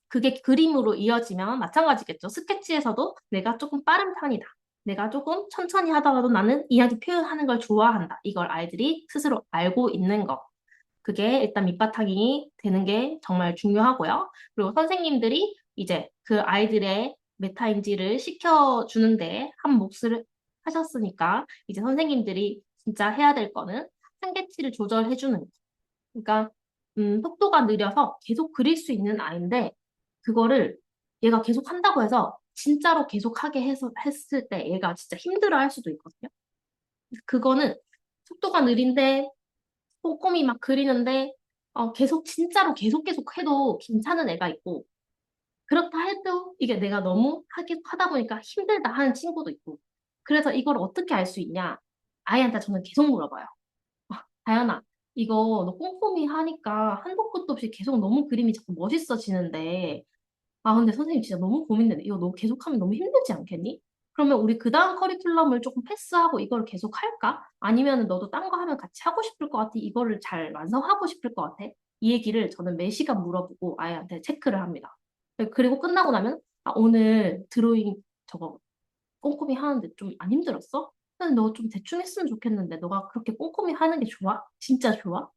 S1: 그게 그림으로 이어지면 마찬가지겠죠. 스케치에서도 내가 조금 빠른 편이다. 내가 조금 천천히 하더라도 나는 이야기 표현하는 걸 좋아한다. 이걸 아이들이 스스로 알고 있는 것. 그게 일단 밑바탕이 되는 게 정말 중요하고요. 그리고 선생님들이 이제 그 아이들의 메타인지를 시켜주는데 한 몫을 하셨으니까 이제 선생님들이 진짜 해야 될 거는 한계치를 조절해주는 거. 그러니까 속도가 느려서 계속 그릴 수 있는 아이인데 그거를 얘가 계속 한다고 해서 진짜로 계속 하게 해서 했을 때 얘가 진짜 힘들어 할 수도 있거든요. 그거는 속도가 느린데 꼼꼼히 막 그리는데 계속 진짜로 계속 해도 괜찮은 애가 있고 그렇다 해도 이게 내가 너무 하다 보니까 힘들다 하는 친구도 있고 그래서 이걸 어떻게 알 수 있냐? 아이한테 저는 계속 물어봐요. 다현아, 이거 너 꼼꼼히 하니까 한도 끝도 없이 계속 너무 그림이 자꾸 멋있어지는데 근데 선생님 진짜 너무 고민되네. 이거 너 계속하면 너무 힘들지 않겠니? 그러면 우리 그 다음 커리큘럼을 조금 패스하고 이걸 계속 할까? 아니면 너도 딴 거 하면 같이 하고 싶을 것 같아? 이거를 잘 완성하고 싶을 것 같아? 이 얘기를 저는 매 시간 물어보고 아이한테 체크를 합니다. 그리고 끝나고 나면 오늘 드로잉 저거 꼼꼼히 하는데 좀 안 힘들었어? 근데 너 좀 대충 했으면 좋겠는데 너가 그렇게 꼼꼼히 하는 게 좋아? 진짜 좋아?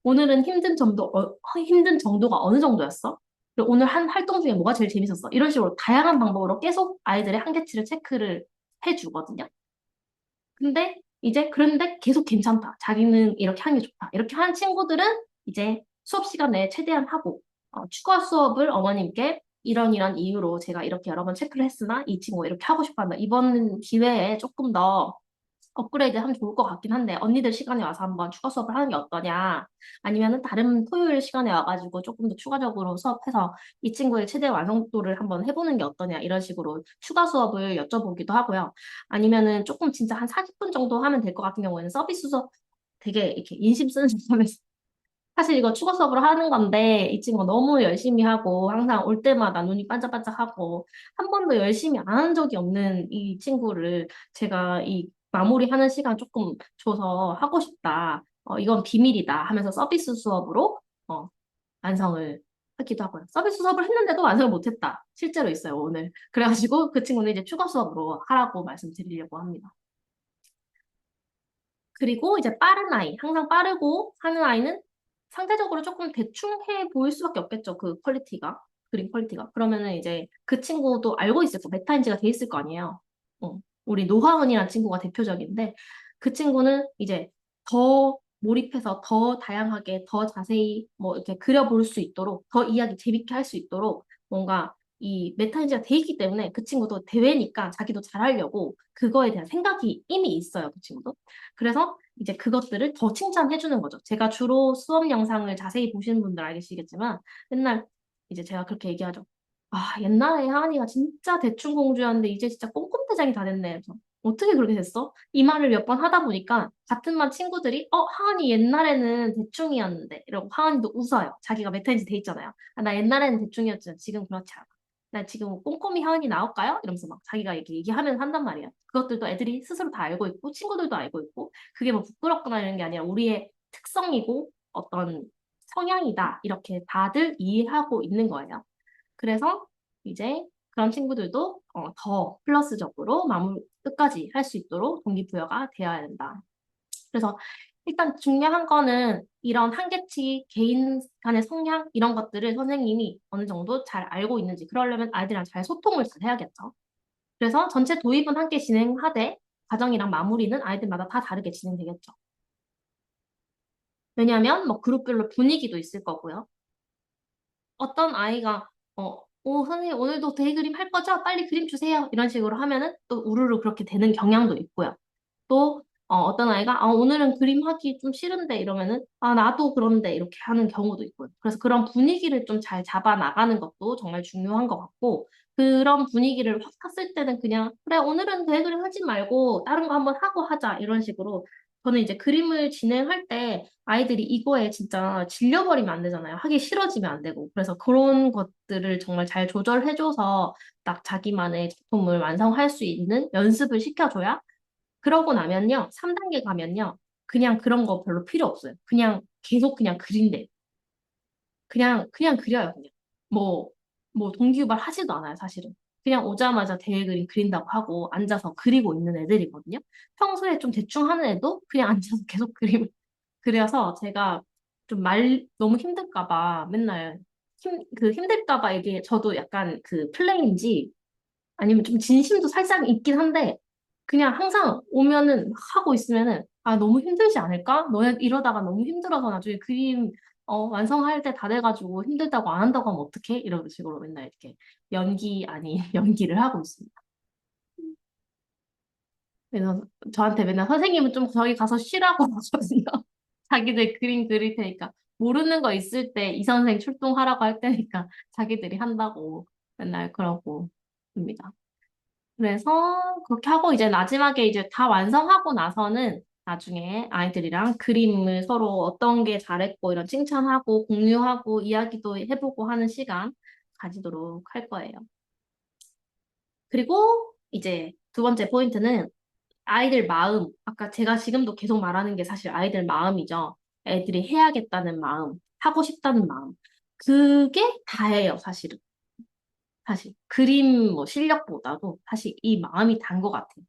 S1: 오늘은 힘든 정도가 어느 정도였어? 그리고 오늘 한 활동 중에 뭐가 제일 재밌었어? 이런 식으로 다양한 방법으로 계속 아이들의 한계치를 체크를 해주거든요. 그런데 계속 괜찮다. 자기는 이렇게 하는 게 좋다. 이렇게 하는 친구들은 이제 수업 시간에 최대한 하고, 추가 수업을 어머님께 이런 이유로 제가 이렇게 여러 번 체크를 했으나 이 친구가 이렇게 하고 싶어 한다. 이번 기회에 조금 더 업그레이드 하면 좋을 것 같긴 한데, 언니들 시간에 와서 한번 추가 수업을 하는 게 어떠냐? 아니면은 다른 토요일 시간에 와가지고 조금 더 추가적으로 수업해서 이 친구의 최대 완성도를 한번 해보는 게 어떠냐? 이런 식으로 추가 수업을 여쭤보기도 하고요. 아니면은 조금 진짜 한 40분 정도 하면 될 것 같은 경우에는 서비스 수업 되게 이렇게 인심 쓰는 사람에서 사실 이거 추가 수업을 하는 건데 이 친구가 너무 열심히 하고 항상 올 때마다 눈이 반짝반짝하고 한 번도 열심히 안 한 적이 없는 이 친구를 제가 이 마무리하는 시간 조금 줘서 하고 싶다. 이건 비밀이다 하면서 서비스 수업으로 완성을 하기도 하고요. 서비스 수업을 했는데도 완성을 못했다. 실제로 있어요, 오늘. 그래가지고 그 친구는 이제 추가 수업으로 하라고 말씀드리려고 합니다. 그리고 이제 빠른 아이, 항상 빠르고 하는 아이는 상대적으로 조금 대충 해 보일 수밖에 없겠죠. 그 퀄리티가, 그림 퀄리티가. 그러면은 이제 그 친구도 알고 있을 거, 메타인지가 돼 있을 거 아니에요. 우리 노하은이라는 친구가 대표적인데 그 친구는 이제 더 몰입해서 더 다양하게, 더 자세히 뭐 이렇게 그려볼 수 있도록, 더 이야기 재밌게 할 수 있도록 뭔가 이 메타인지가 돼 있기 때문에 그 친구도 대회니까 자기도 잘하려고 그거에 대한 생각이 이미 있어요, 그 친구도. 그래서 이제 그것들을 더 칭찬해 주는 거죠. 제가 주로 수업 영상을 자세히 보시는 분들 알겠지만 맨날 이제 제가 그렇게 얘기하죠. 옛날에 하은이가 진짜 대충 공주였는데 이제 진짜 꼼꼼대장이 다 됐네. 그래서 어떻게 그렇게 됐어? 이 말을 몇 번 하다 보니까 같은 반 친구들이 하은이 옛날에는 대충이었는데 이러고 하은이도 웃어요. 자기가 메타인지 돼 있잖아요. 나 옛날에는 대충이었지만 지금 그렇지 않아. 나 지금 꼼꼼히 하은이 나올까요? 이러면서 막 자기가 이렇게 얘기하면서 한단 말이에요. 그것들도 애들이 스스로 다 알고 있고 친구들도 알고 있고 그게 뭐 부끄럽거나 이런 게 아니라 우리의 특성이고 어떤 성향이다. 이렇게 다들 이해하고 있는 거예요. 그래서 이제 그런 친구들도 더 플러스적으로 마무리 끝까지 할 수 있도록 동기부여가 되어야 된다. 그래서 일단 중요한 거는 이런 한계치, 개인 간의 성향 이런 것들을 선생님이 어느 정도 잘 알고 있는지 그러려면 아이들이랑 잘 소통을 잘 해야겠죠. 그래서 전체 도입은 함께 진행하되 과정이랑 마무리는 아이들마다 다 다르게 진행되겠죠. 왜냐하면 뭐 그룹별로 분위기도 있을 거고요. 어떤 아이가 선생님 오늘도 데이 그림 할 거죠? 빨리 그림 주세요. 이런 식으로 하면은 또 우르르 그렇게 되는 경향도 있고요. 또 어떤 아이가 오늘은 그림 하기 좀 싫은데 이러면은 나도 그런데 이렇게 하는 경우도 있고요. 그래서 그런 분위기를 좀 잘 잡아 나가는 것도 정말 중요한 것 같고 그런 분위기를 확 탔을 때는 그냥 그래 오늘은 데이 그림 하지 말고 다른 거 한번 하고 하자 이런 식으로 저는 이제 그림을 진행할 때 아이들이 이거에 진짜 질려버리면 안 되잖아요. 하기 싫어지면 안 되고. 그래서 그런 것들을 정말 잘 조절해줘서 딱 자기만의 작품을 완성할 수 있는 연습을 시켜줘야 그러고 나면요. 3단계 가면요. 그냥 그런 거 별로 필요 없어요. 그냥 계속 그냥 그린대. 그냥 그려요, 그냥. 뭐, 뭐 동기유발 하지도 않아요, 사실은. 그냥 오자마자 대회 그림 그린다고 하고 앉아서 그리고 있는 애들이거든요. 평소에 좀 대충 하는 애도 그냥 앉아서 계속 그림을 그려서 제가 좀 너무 힘들까 봐 맨날 힘들까 봐 이게 저도 약간 그 플레이인지 아니면 좀 진심도 살짝 있긴 한데 그냥 항상 오면은 막 하고 있으면은 너무 힘들지 않을까? 너네 이러다가 너무 힘들어서 나중에 그림 완성할 때 다 돼가지고 힘들다고 안 한다고 하면 어떡해? 이런 식으로 맨날 이렇게 연기 아닌 연기를 하고 있습니다. 그래서 저한테 맨날 선생님은 좀 저기 가서 쉬라고 하거든요. 자기들 그림 그릴 테니까. 모르는 거 있을 때 이 선생 출동하라고 할 테니까 자기들이 한다고 맨날 그러고 입니다. 그래서 그렇게 하고 이제 마지막에 이제 다 완성하고 나서는 나중에 아이들이랑 그림을 서로 어떤 게 잘했고 이런 칭찬하고 공유하고 이야기도 해보고 하는 시간 가지도록 할 거예요. 그리고 이제 두 번째 포인트는 아이들 마음. 아까 제가 지금도 계속 말하는 게 사실 아이들 마음이죠. 애들이 해야겠다는 마음, 하고 싶다는 마음. 그게 다예요, 사실은. 사실. 그림 뭐 실력보다도 사실 이 마음이 단 것 같아요.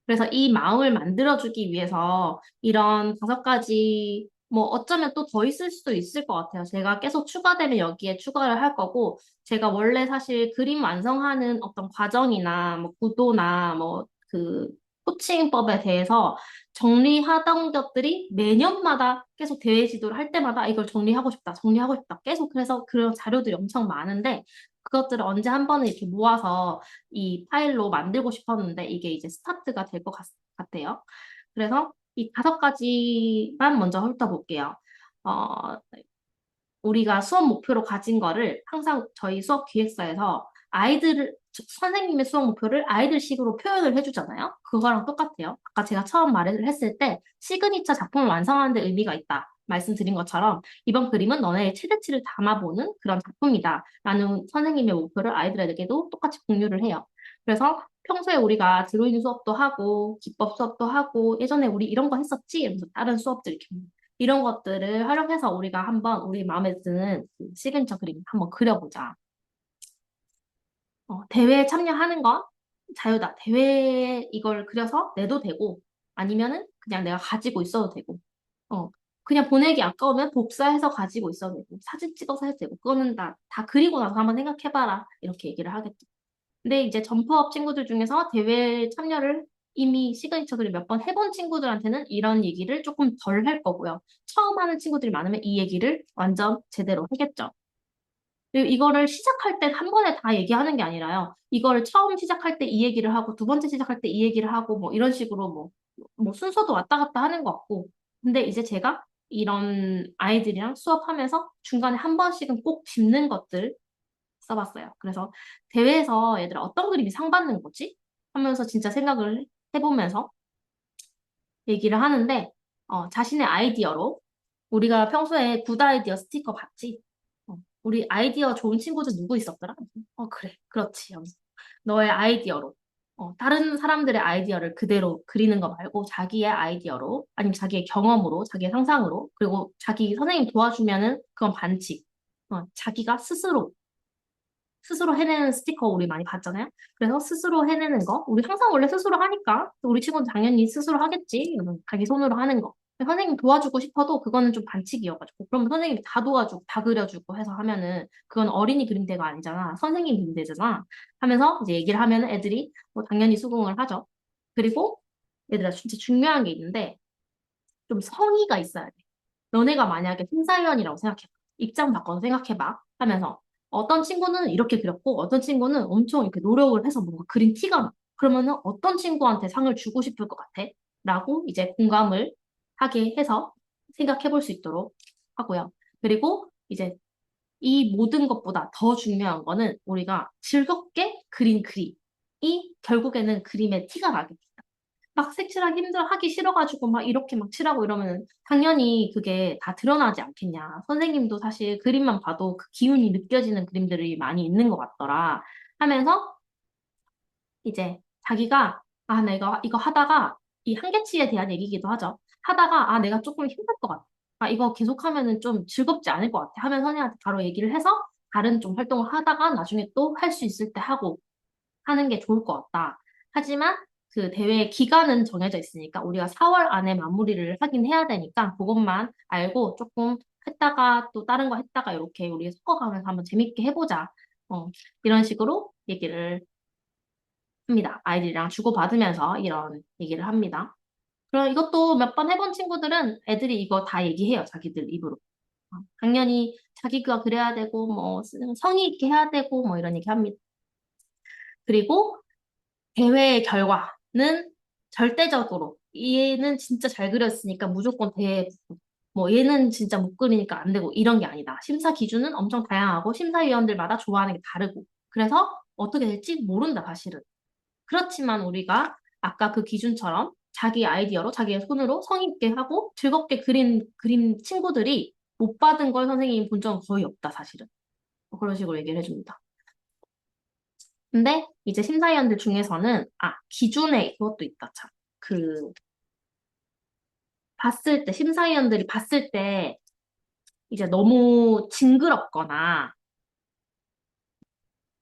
S1: 그래서 이 마음을 만들어주기 위해서 이런 5가지, 뭐 어쩌면 또 더 있을 수도 있을 것 같아요. 제가 계속 추가되면 여기에 추가를 할 거고, 제가 원래 사실 그림 완성하는 어떤 과정이나 뭐 구도나 뭐 그 코칭법에 대해서 정리하던 것들이 매년마다 계속 대회 지도를 할 때마다 이걸 정리하고 싶다, 정리하고 싶다. 계속 그래서 그런 자료들이 엄청 많은데, 그것들을 언제 한 번에 이렇게 모아서 이 파일로 만들고 싶었는데 이게 이제 스타트가 될 것 같아요. 그래서 이 5가지만 먼저 훑어볼게요. 어, 우리가 수업 목표로 가진 거를 항상 저희 수업 기획서에서 선생님의 수업 목표를 아이들식으로 표현을 해주잖아요. 그거랑 똑같아요. 아까 제가 처음 말을 했을 때 시그니처 작품을 완성하는 데 의미가 있다. 말씀드린 것처럼 이번 그림은 너네의 최대치를 담아보는 그런 작품이다. 라는 선생님의 목표를 아이들에게도 똑같이 공유를 해요. 그래서 평소에 우리가 드로잉 수업도 하고 기법 수업도 하고 예전에 우리 이런 거 했었지? 이러면서 다른 수업들 이렇게 이런 것들을 활용해서 우리가 한번 우리 마음에 드는 그 시그니처 그림 한번 그려보자. 대회에 참여하는 건 자유다. 대회에 이걸 그려서 내도 되고, 아니면은 그냥 내가 가지고 있어도 되고, 어, 그냥 보내기 아까우면 복사해서 가지고 있어도 되고, 사진 찍어서 해도 되고, 그거는 다 그리고 나서 한번 생각해봐라. 이렇게 얘기를 하겠죠. 근데 이제 점퍼업 친구들 중에서 대회 참여를 이미 시그니처들을 몇 번 해본 친구들한테는 이런 얘기를 조금 덜 할 거고요. 처음 하는 친구들이 많으면 이 얘기를 완전 제대로 하겠죠. 그리고 이거를 시작할 때 한 번에 다 얘기하는 게 아니라요. 이거를 처음 시작할 때 이 얘기를 하고 두 번째 시작할 때 이 얘기를 하고 뭐 이런 식으로 뭐 순서도 왔다 갔다 하는 것 같고. 근데 이제 제가 이런 아이들이랑 수업하면서 중간에 한 번씩은 꼭 짚는 것들 써봤어요. 그래서 대회에서 얘들아 어떤 그림이 상 받는 거지? 하면서 진짜 생각을 해보면서 얘기를 하는데 자신의 아이디어로 우리가 평소에 굿 아이디어 스티커 봤지? 우리 아이디어 좋은 친구들 누구 있었더라? 그래. 그렇지. 하면서 너의 아이디어로 다른 사람들의 아이디어를 그대로 그리는 거 말고 자기의 아이디어로 아니면 자기의 경험으로 자기의 상상으로 그리고 자기 선생님 도와주면은 그건 반칙. 자기가 스스로 해내는 스티커 우리 많이 봤잖아요. 그래서 스스로 해내는 거, 우리 항상 원래 스스로 하니까 우리 친구는 당연히 스스로 하겠지. 이러면 자기 손으로 하는 거. 선생님 도와주고 싶어도 그거는 좀 반칙이어가지고 그러면 선생님이 다 도와주고 다 그려주고 해서 하면은 그건 어린이 그림대가 아니잖아. 선생님 그림대잖아. 하면서 이제 얘기를 하면은 애들이 뭐 당연히 수긍을 하죠. 그리고 얘들아 진짜 중요한 게 있는데 좀 성의가 있어야 돼. 너네가 만약에 심사위원이라고 생각해봐. 입장 바꿔서 생각해봐. 하면서 어떤 친구는 이렇게 그렸고 어떤 친구는 엄청 이렇게 노력을 해서 뭔가 그린 티가 나. 그러면은 어떤 친구한테 상을 주고 싶을 것 같아? 라고 이제 공감을 하게 해서 생각해 볼 수 있도록 하고요. 그리고 이제 이 모든 것보다 더 중요한 거는 우리가 즐겁게 그린 그림이 결국에는 그림에 티가 나게 막 색칠하기 하기 싫어가지고 막 이렇게 막 칠하고 이러면 당연히 그게 다 드러나지 않겠냐. 선생님도 사실 그림만 봐도 그 기운이 느껴지는 그림들이 많이 있는 것 같더라. 하면서 이제 자기가 나 이거 하다가 이 한계치에 대한 얘기기도 하죠. 하다가 내가 조금 힘들 것 같아. 이거 계속하면은 좀 즐겁지 않을 것 같아. 하면 선생님한테 바로 얘기를 해서 다른 좀 활동을 하다가 나중에 또 할 수 있을 때 하고 하는 게 좋을 것 같다. 하지만 그 대회 기간은 정해져 있으니까 우리가 4월 안에 마무리를 하긴 해야 되니까 그것만 알고 조금 했다가 또 다른 거 했다가 이렇게 우리 섞어가면서 한번 재밌게 해보자. 이런 식으로 얘기를 합니다. 아이들이랑 주고받으면서 이런 얘기를 합니다. 그럼 이것도 몇 번 해본 친구들은 애들이 이거 다 얘기해요. 자기들 입으로. 당연히 자기가 그래야 되고 뭐 성의 있게 해야 되고 뭐 이런 얘기 합니다. 그리고 대회의 결과는 절대적으로 얘는 진짜 잘 그렸으니까 무조건 뭐 얘는 진짜 못 그리니까 안 되고 이런 게 아니다. 심사 기준은 엄청 다양하고 심사위원들마다 좋아하는 게 다르고 그래서 어떻게 될지 모른다 사실은. 그렇지만 우리가 아까 그 기준처럼 자기 아이디어로 자기의 손으로 성의 있게 하고 즐겁게 그린 그림 친구들이 못 받은 걸 선생님이 본 적은 거의 없다 사실은. 뭐 그런 식으로 얘기를 해줍니다. 근데 이제 심사위원들 중에서는 기준에 그것도 있다 참. 그 봤을 때 심사위원들이 봤을 때 이제 너무 징그럽거나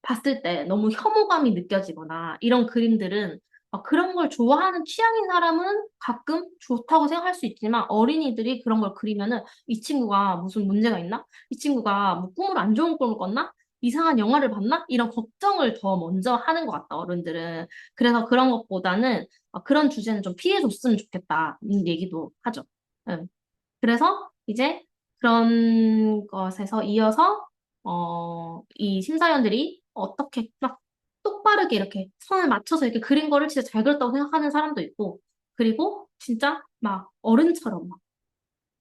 S1: 봤을 때 너무 혐오감이 느껴지거나 이런 그림들은 그런 걸 좋아하는 취향인 사람은 가끔 좋다고 생각할 수 있지만 어린이들이 그런 걸 그리면은 이 친구가 무슨 문제가 있나? 이 친구가 뭐 꿈을 안 좋은 꿈을 꿨나? 이상한 영화를 봤나? 이런 걱정을 더 먼저 하는 것 같다, 어른들은. 그래서 그런 것보다는 그런 주제는 좀 피해줬으면 좋겠다, 얘기도 하죠. 응. 그래서 이제 그런 것에서 이어서 이 심사위원들이 어떻게 막 똑바르게 이렇게 선을 맞춰서 이렇게 그린 거를 진짜 잘 그렸다고 생각하는 사람도 있고, 그리고 진짜 막 어른처럼 막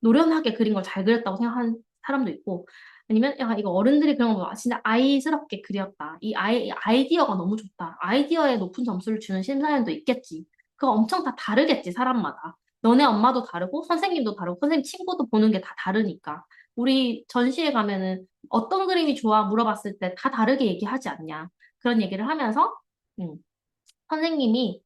S1: 노련하게 그린 걸 잘 그렸다고 생각하는 사람도 있고, 아니면 야, 이거 어른들이 그런 거 진짜 아이스럽게 그렸다. 아이디어가 너무 좋다. 아이디어에 높은 점수를 주는 심사위원도 있겠지. 그거 엄청 다 다르겠지, 사람마다. 너네 엄마도 다르고, 선생님도 다르고, 선생님 친구도 보는 게 다 다르니까. 우리 전시회 가면은 어떤 그림이 좋아 물어봤을 때 다 다르게 얘기하지 않냐. 그런 얘기를 하면서, 음, 선생님이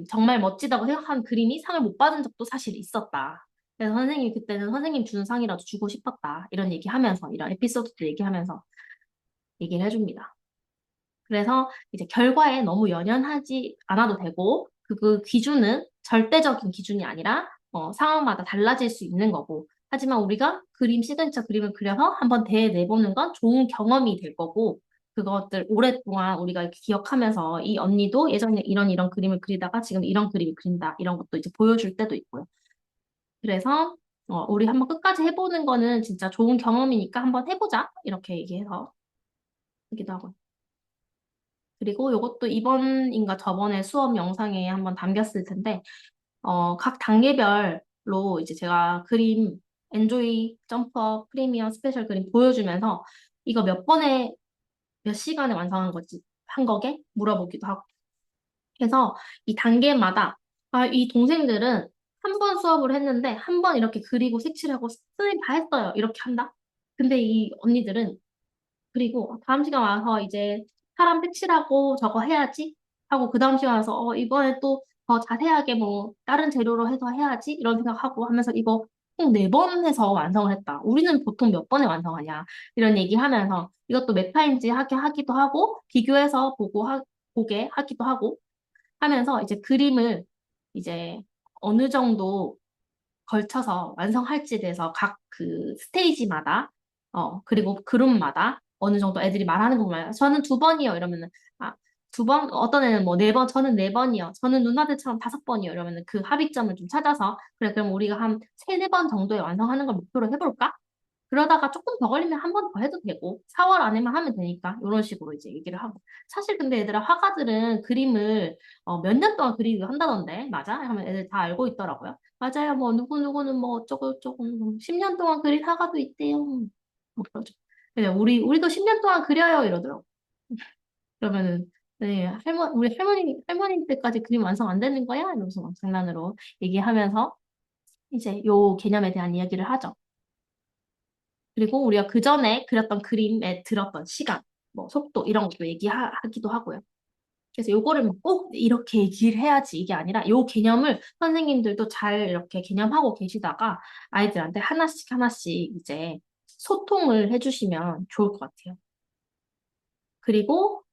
S1: 정말 멋지다고 생각한 그림이 상을 못 받은 적도 사실 있었다. 그래서 선생님이 그때는 선생님 주는 상이라도 주고 싶었다. 이런 얘기하면서, 이런 에피소드들 얘기하면서 얘기를 해줍니다. 그래서 이제 결과에 너무 연연하지 않아도 되고, 그 기준은 절대적인 기준이 아니라, 상황마다 달라질 수 있는 거고, 하지만 우리가 시그니처 그림을 그려서 한번 대회 내보는 건 좋은 경험이 될 거고, 그것들 오랫동안 우리가 이렇게 기억하면서 이 언니도 예전에 이런 그림을 그리다가 지금 이런 그림을 그린다. 이런 것도 이제 보여줄 때도 있고요. 그래서 우리 한번 끝까지 해보는 거는 진짜 좋은 경험이니까 한번 해보자. 이렇게 얘기해서 하기도 하고. 그리고 이것도 이번인가 저번에 수업 영상에 한번 담겼을 텐데, 각 단계별로 이제 제가 그림, 엔조이, 점퍼, 프리미엄, 스페셜 그림 보여주면서 이거 몇 시간에 완성한 거지, 한 거게 물어보기도 하고. 그래서 이 단계마다, 이 동생들은 한 번 수업을 했는데 한 번 이렇게 그리고 색칠하고 선생님 다 했어요. 이렇게 한다. 근데 이 언니들은 그리고 다음 시간 와서 이제 사람 색칠하고 저거 해야지 하고 그 다음 시간 와서 이번에 또 더 자세하게 뭐 다른 재료로 해서 해야지 이런 생각하고 하면서 이거 총 4번 해서 완성을 했다. 우리는 보통 몇 번에 완성하냐 이런 얘기하면서 이것도 몇 파인지 하게 하기도 하고 비교해서 보게 하기도 하고 하면서 이제 그림을 이제 어느 정도 걸쳐서 완성할지에 대해서 각 그 스테이지마다, 그리고 그룹마다 어느 정도 애들이 말하는 거 보면, 저는 2번이요. 이러면은, 2번? 어떤 애는 뭐 4번, 저는 4번이요. 저는 누나들처럼 5번이요. 이러면은 그 합의점을 좀 찾아서, 그래, 그럼 우리가 한 3, 4번 정도에 완성하는 걸 목표로 해볼까? 그러다가 조금 더 걸리면 한 번 더 해도 되고, 4월 안에만 하면 되니까, 이런 식으로 이제 얘기를 하고. 사실 근데 얘들아, 화가들은 그림을 몇 년 동안 그리기도 한다던데, 맞아? 하면 애들 다 알고 있더라고요. 맞아요. 뭐, 누구누구는 뭐, 어쩌고 저쩌고, 10년 동안 그린 화가도 있대요. 뭐, 그러죠. 그냥 우리도 10년 동안 그려요. 이러더라고. 그러면은, 네, 할머니 때까지 그림 완성 안 되는 거야? 이러면서 막 장난으로 얘기하면서, 이제 요 개념에 대한 이야기를 하죠. 그리고 우리가 그 전에 그렸던 그림에 들었던 시간, 뭐 속도 이런 것도 얘기하기도 하고요. 그래서 요거를 꼭 이렇게 얘기를 해야지 이게 아니라 요 개념을 선생님들도 잘 이렇게 개념하고 계시다가 아이들한테 하나씩 하나씩 이제 소통을 해주시면 좋을 것 같아요. 그리고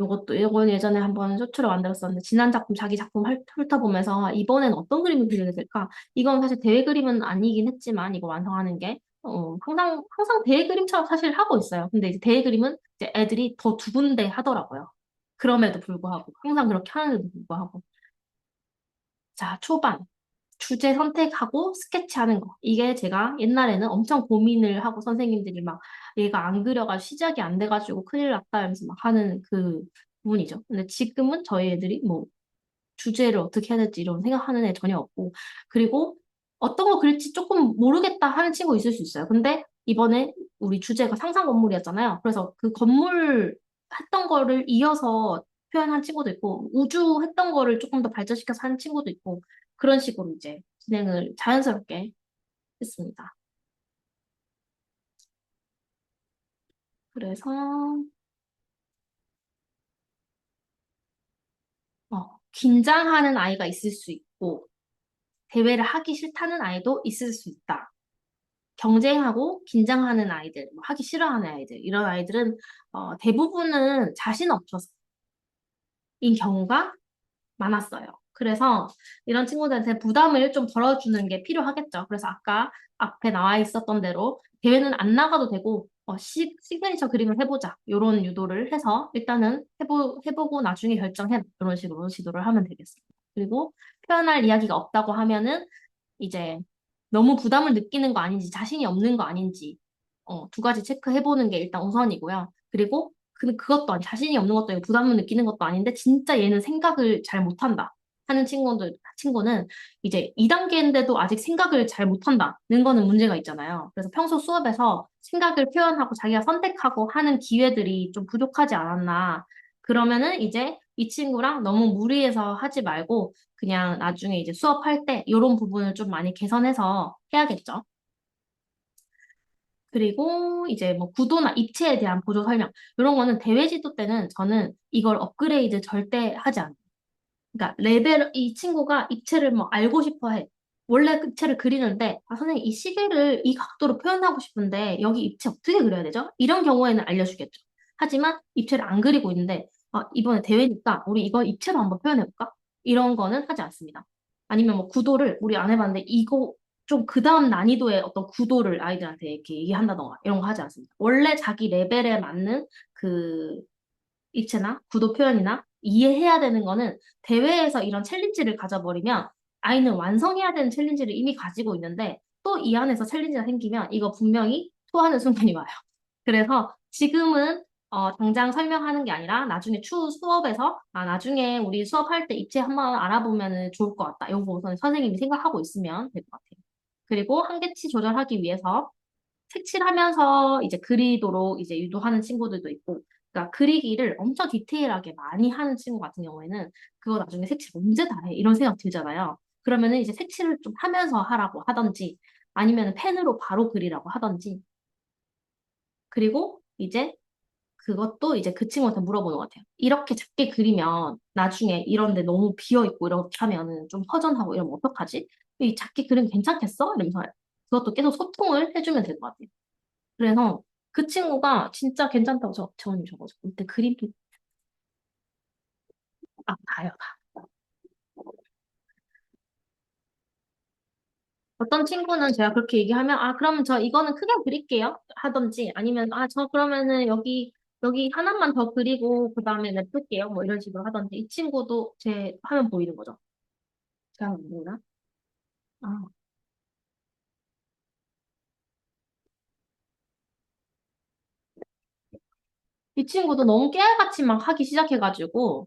S1: 요건 예전에 한번 쇼츠로 만들었었는데 지난 작품 자기 작품 훑어보면서 이번엔 어떤 그림을 그리게 될까? 이건 사실 대회 그림은 아니긴 했지만 이거 완성하는 게 항상 대회 그림처럼 사실 하고 있어요. 근데 이제 대회 그림은 이제 애들이 더 두 군데 하더라고요. 그럼에도 불구하고 항상 그렇게 하는데도 불구하고 자 초반 주제 선택하고 스케치하는 거. 이게 제가 옛날에는 엄청 고민을 하고 선생님들이 막 얘가 안 그려가지고 시작이 안 돼가지고 큰일 났다 이러면서 막 하는 그 부분이죠. 근데 지금은 저희 애들이 뭐 주제를 어떻게 해야 될지 이런 생각하는 애 전혀 없고, 그리고 어떤 거 그릴지 조금 모르겠다 하는 친구 있을 수 있어요. 근데 이번에 우리 주제가 상상 건물이었잖아요. 그래서 그 건물 했던 거를 이어서 표현한 친구도 있고, 우주 했던 거를 조금 더 발전시켜서 하는 친구도 있고, 그런 식으로 이제 진행을 자연스럽게 했습니다. 그래서, 긴장하는 아이가 있을 수 있고, 대회를 하기 싫다는 아이도 있을 수 있다. 경쟁하고 긴장하는 아이들, 뭐 하기 싫어하는 아이들, 이런 아이들은 대부분은 자신 없어서인 경우가 많았어요. 그래서 이런 친구들한테 부담을 좀 덜어주는 게 필요하겠죠. 그래서 아까 앞에 나와 있었던 대로 대회는 안 나가도 되고 시그니처 그림을 해보자. 이런 유도를 해서 일단은 해보고 나중에 결정해. 이런 식으로 지도를 하면 되겠습니다. 그리고 표현할 이야기가 없다고 하면은 이제 너무 부담을 느끼는 거 아닌지 자신이 없는 거 아닌지 두 가지 체크해보는 게 일단 우선이고요. 그리고 그것도 자신이 없는 것도 아니고 부담을 느끼는 것도 아닌데 진짜 얘는 생각을 잘 못한다 하는 친구는 이제 2단계인데도 아직 생각을 잘 못한다는 거는 문제가 있잖아요. 그래서 평소 수업에서 생각을 표현하고 자기가 선택하고 하는 기회들이 좀 부족하지 않았나. 그러면은 이제 이 친구랑 너무 무리해서 하지 말고 그냥 나중에 이제 수업할 때 이런 부분을 좀 많이 개선해서 해야겠죠. 그리고 이제 뭐 구도나 입체에 대한 보조 설명 이런 거는 대회 지도 때는 저는 이걸 업그레이드 절대 하지 않아요. 그러니까 이 친구가 입체를 뭐 알고 싶어 해. 원래 입체를 그리는데 선생님 이 시계를 이 각도로 표현하고 싶은데 여기 입체 어떻게 그려야 되죠? 이런 경우에는 알려주겠죠. 하지만 입체를 안 그리고 있는데 이번에 대회니까 우리 이거 입체로 한번 표현해볼까? 이런 거는 하지 않습니다. 아니면 뭐 구도를 우리 안 해봤는데 이거 좀 그 다음 난이도의 어떤 구도를 아이들한테 이렇게 얘기한다던가 이런 거 하지 않습니다. 원래 자기 레벨에 맞는 그 입체나 구도 표현이나 이해해야 되는 거는 대회에서 이런 챌린지를 가져버리면 아이는 완성해야 되는 챌린지를 이미 가지고 있는데 또 이 안에서 챌린지가 생기면 이거 분명히 토하는 순간이 와요. 그래서 지금은 당장 설명하는 게 아니라 나중에 추후 수업에서 나중에 우리 수업할 때 입체 한번 알아보면 좋을 것 같다. 이거 우선 선생님이 생각하고 있으면 될 것 같아요. 그리고 한계치 조절하기 위해서 색칠하면서 이제 그리도록 이제 유도하는 친구들도 있고, 그러니까 그리기를 엄청 디테일하게 많이 하는 친구 같은 경우에는 그거 나중에 색칠 언제 다 해? 이런 생각 들잖아요. 그러면은 이제 색칠을 좀 하면서 하라고 하던지, 아니면 펜으로 바로 그리라고 하던지, 그리고 이제 그것도 이제 그 친구한테 물어보는 것 같아요. 이렇게 작게 그리면 나중에 이런데 너무 비어있고 이렇게 하면은 좀 허전하고 이러면 어떡하지? 이 작게 그리면 괜찮겠어? 이러면서 그것도 계속 소통을 해주면 될 것 같아요. 그래서 그 친구가 진짜 괜찮다고 저언니 적어줘. 그때 그림도 다요, 다. 어떤 친구는 제가 그렇게 얘기하면, 그러면 저 이거는 크게 그릴게요. 하던지, 아니면, 저 그러면은 여기 하나만 더 그리고, 그 다음에 냅둘게요. 뭐 이런 식으로 하던지. 이 친구도 제 화면 보이는 거죠. 제가 모르나? 아, 이 친구도 너무 깨알같이 막 하기 시작해가지고,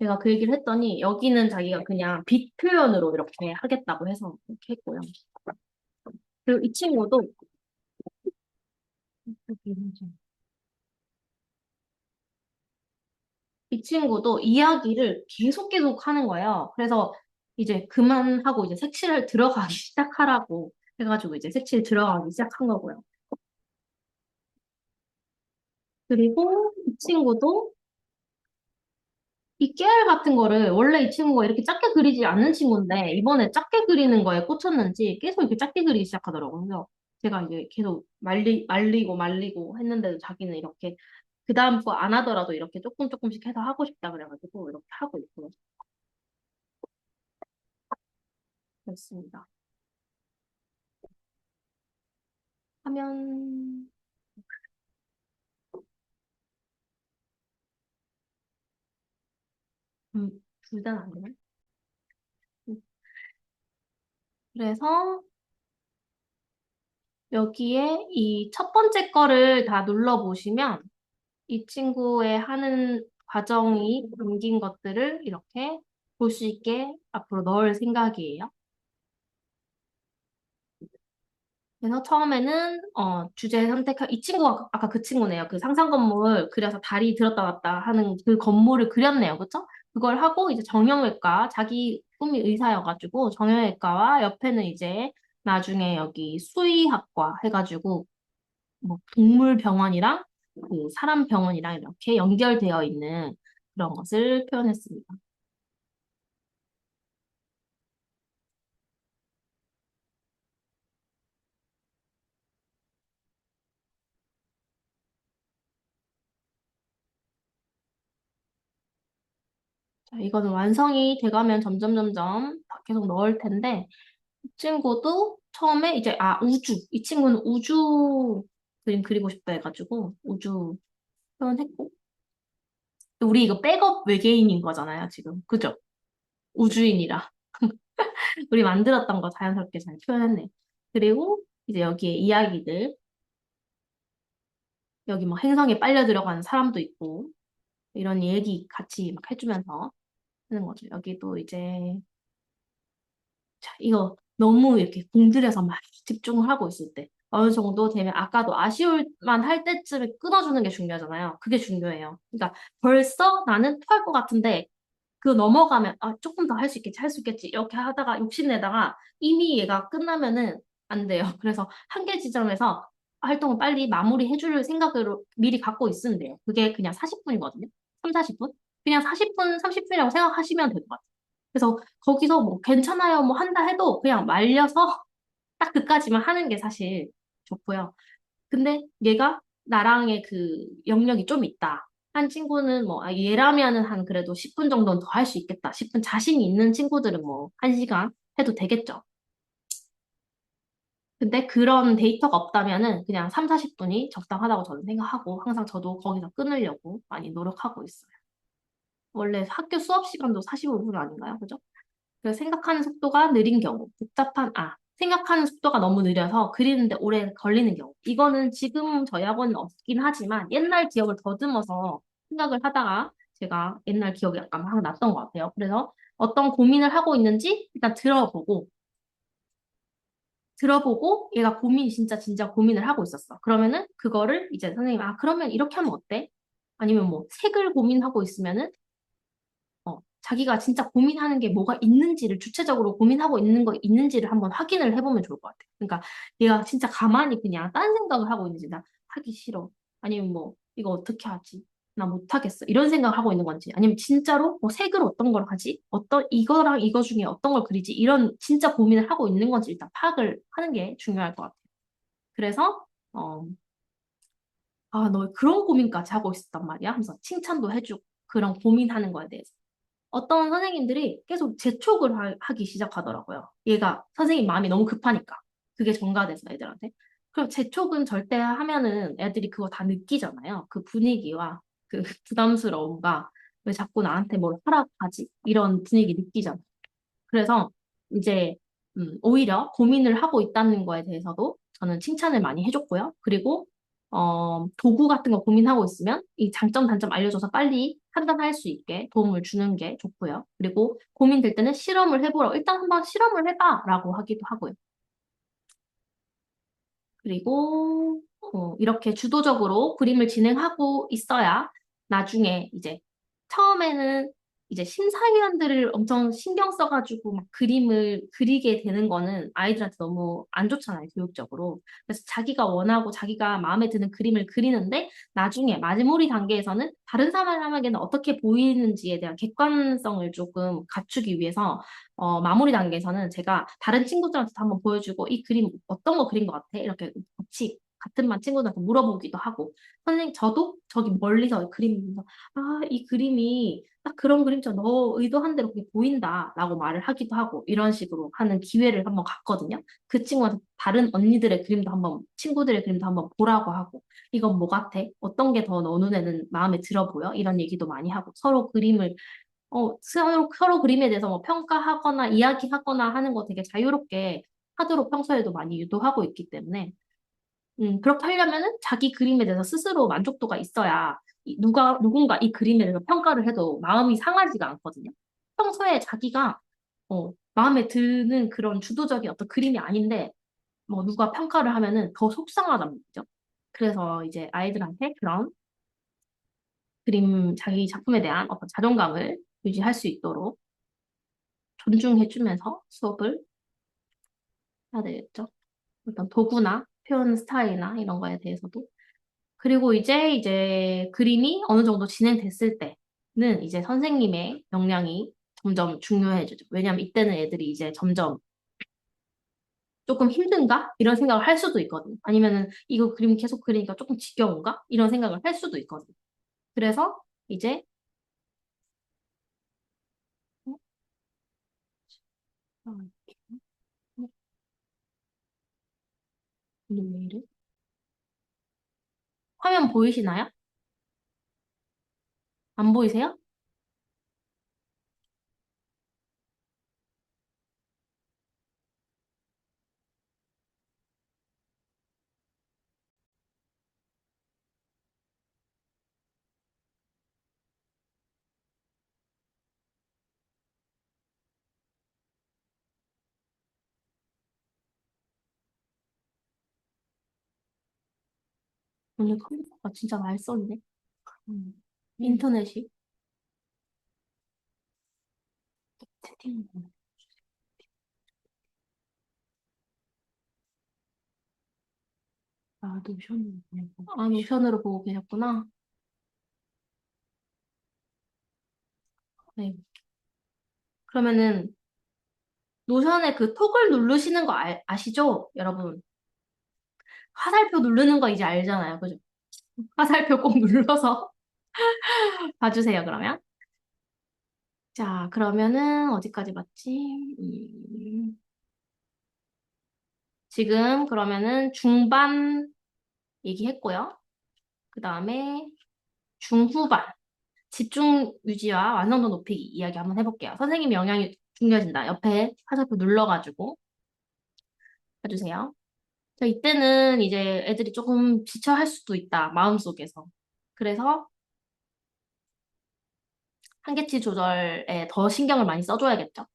S1: 제가 그 얘기를 했더니, 여기는 자기가 그냥 빛 표현으로 이렇게 하겠다고 해서 이렇게 했고요. 그리고 이 친구도, 이 친구도 이야기를 계속 하는 거예요. 그래서 이제 그만하고 이제 색칠을 들어가기 시작하라고 해가지고 이제 색칠 들어가기 시작한 거고요. 그리고 이 친구도 이 깨알 같은 거를 원래 이 친구가 이렇게 작게 그리지 않는 친구인데 이번에 작게 그리는 거에 꽂혔는지 계속 이렇게 작게 그리기 시작하더라고요. 그래서 제가 이제 계속 말리고 했는데도 자기는 이렇게 그 다음 거 안 하더라도 이렇게 조금씩 해서 하고 싶다 그래가지고 이렇게 하고 있고 그렇습니다. 하면 둘 다는 안 되네. 그래서 여기에 이 첫 번째 거를 다 눌러보시면 이 친구의 하는 과정이 담긴 것들을 이렇게 볼 수 있게 앞으로 넣을 생각이에요. 그래서 처음에는 주제 선택하 이 친구가 아까 그 친구네요. 그 상상 건물 그려서 다리 들었다 놨다 하는 그 건물을 그렸네요. 그쵸? 그걸 하고 이제 정형외과 자기 꿈이 의사여가지고 정형외과와 옆에는 이제 나중에 여기 수의학과 해가지고 뭐 동물병원이랑 그 사람 병원이랑 이렇게 연결되어 있는 그런 것을 표현했습니다. 자, 이거는 완성이 돼가면 점점 계속 넣을 텐데 이 친구도 처음에 이제 우주 이 친구는 우주 그림 그리고 싶다 해가지고 우주 표현했고 우리 이거 백업 외계인인 거잖아요 지금 그죠? 우주인이라 우리 만들었던 거 자연스럽게 잘 표현했네. 그리고 이제 여기에 이야기들 여기 뭐 행성에 빨려 들어가는 사람도 있고 이런 얘기 같이 막 해주면서 하는 거죠. 여기도 이제 자, 이거 너무 이렇게 공들여서 막 집중을 하고 있을 때 어느 정도 되면 아까도 아쉬울 만 할 때쯤에 끊어주는 게 중요하잖아요. 그게 중요해요. 그러니까 벌써 나는 토할 것 같은데 그 넘어가면 조금 더 할 수 있겠지 할 수 있겠지 이렇게 하다가 욕심내다가 이미 얘가 끝나면은 안 돼요. 그래서 한계 지점에서 활동을 빨리 마무리해 줄 생각으로 미리 갖고 있으면 돼요. 그게 그냥 40분이거든요. 3, 40분? 그냥 40분, 30분이라고 생각하시면 될 것 같아요. 그래서 거기서 뭐 괜찮아요 뭐 한다 해도 그냥 말려서 딱 그까지만 하는 게 사실 좋고요. 근데 얘가 나랑의 그 영역이 좀 있다. 한 친구는 뭐 얘라면은 한 그래도 10분 정도는 더 할 수 있겠다 싶은 자신이 있는 친구들은 뭐 1시간 해도 되겠죠. 근데 그런 데이터가 없다면은 그냥 3, 40분이 적당하다고 저는 생각하고 항상 저도 거기서 끊으려고 많이 노력하고 있어요. 원래 학교 수업 시간도 45분 아닌가요? 그죠? 그래서 생각하는 속도가 느린 경우, 생각하는 속도가 너무 느려서 그리는데 오래 걸리는 경우. 이거는 지금 저희 학원은 없긴 하지만 옛날 기억을 더듬어서 생각을 하다가 제가 옛날 기억이 약간 막 났던 것 같아요. 그래서 어떤 고민을 하고 있는지 일단 들어보고 얘가 진짜 고민을 하고 있었어. 그러면은 그거를 이제 선생님, 그러면 이렇게 하면 어때? 아니면 뭐 색을 고민하고 있으면은 자기가 진짜 고민하는 게 뭐가 있는지를 주체적으로 고민하고 있는 거 있는지를 한번 확인을 해보면 좋을 것 같아요. 그러니까 얘가 진짜 가만히 그냥 딴 생각을 하고 있는지 나 하기 싫어. 아니면 뭐 이거 어떻게 하지? 나 못하겠어. 이런 생각을 하고 있는 건지 아니면 진짜로 뭐 색을 어떤 걸 하지? 어떤 이거랑 이거 중에 어떤 걸 그리지? 이런 진짜 고민을 하고 있는 건지 일단 파악을 하는 게 중요할 것 같아요. 그래서 어, 너 그런 고민까지 하고 있었단 말이야. 하면서 칭찬도 해주고 그런 고민하는 거에 대해서. 어떤 선생님들이 계속 재촉을 하기 시작하더라고요. 얘가 선생님 마음이 너무 급하니까. 그게 전가돼서 애들한테. 그럼 재촉은 절대 하면은 애들이 그거 다 느끼잖아요. 그 분위기와 그 부담스러움과 왜 자꾸 나한테 뭘 하라고 하지? 이런 분위기 느끼잖아요. 그래서 이제 오히려 고민을 하고 있다는 거에 대해서도 저는 칭찬을 많이 해줬고요. 그리고 도구 같은 거 고민하고 있으면 이 장점, 단점 알려줘서 빨리 판단할 수 있게 도움을 주는 게 좋고요. 그리고 고민될 때는 실험을 해보라고 일단 한번 실험을 해봐라고 하기도 하고요. 그리고 이렇게 주도적으로 그림을 진행하고 있어야 나중에 이제 처음에는 이제 심사위원들을 엄청 신경 써가지고 막 그림을 그리게 되는 거는 아이들한테 너무 안 좋잖아요, 교육적으로. 그래서 자기가 원하고 자기가 마음에 드는 그림을 그리는데 나중에 마무리 단계에서는 다른 사람에게는 어떻게 보이는지에 대한 객관성을 조금 갖추기 위해서 마무리 단계에서는 제가 다른 친구들한테도 한번 보여주고 이 그림 어떤 거 그린 것 같아? 이렇게 같이 같은 반 친구들한테 물어보기도 하고 선생님 저도 저기 멀리서 그림 보면서 이 그림이 딱 그런 그림처럼 너 의도한 대로 그게 보인다라고 말을 하기도 하고 이런 식으로 하는 기회를 한번 갖거든요. 그 친구한테 다른 언니들의 그림도 한번 친구들의 그림도 한번 보라고 하고 이건 뭐 같아? 어떤 게 더 너 눈에는 마음에 들어 보여? 이런 얘기도 많이 하고 서로 그림을 서로 그림에 대해서 뭐 평가하거나 이야기하거나 하는 거 되게 자유롭게 하도록 평소에도 많이 유도하고 있기 때문에 그렇게 하려면은 자기 그림에 대해서 스스로 만족도가 있어야 누군가 이 그림에 대해서 평가를 해도 마음이 상하지가 않거든요. 평소에 자기가 마음에 드는 그런 주도적인 어떤 그림이 아닌데 뭐 누가 평가를 하면은 더 속상하단 말이죠. 그래서 이제 아이들한테 그런 자기 작품에 대한 어떤 자존감을 유지할 수 있도록 존중해주면서 수업을 해야 되겠죠. 어떤 도구나 표현 스타일이나 이런 거에 대해서도. 그리고 이제 그림이 어느 정도 진행됐을 때는 이제 선생님의 역량이 점점 중요해지죠. 왜냐면 이때는 애들이 이제 점점 조금 힘든가? 이런 생각을 할 수도 있거든요. 아니면은 이거 그림 계속 그리니까 조금 지겨운가? 이런 생각을 할 수도 있거든요. 그래서 이제 어? 아, 어? 이게 왜 이래? 화면 보이시나요? 안 보이세요? 오늘 컴퓨터가 진짜 말썽이네. 인터넷이 채팅. 노션으로 보고 계셨구나. 네. 그러면은 노션에 그 톡을 누르시는 거 아시죠? 여러분. 화살표 누르는 거 이제 알잖아요. 그죠? 화살표 꼭 눌러서 봐주세요, 그러면. 자, 그러면은 어디까지 봤지? 지금 그러면은 중반 얘기했고요. 그 다음에 중후반. 집중 유지와 완성도 높이기 이야기 한번 해볼게요. 선생님 영향이 중요해진다. 옆에 화살표 눌러가지고 해주세요. 자, 이때는 이제 애들이 조금 지쳐할 수도 있다. 마음속에서. 그래서 한계치 조절에 더 신경을 많이 써줘야겠죠.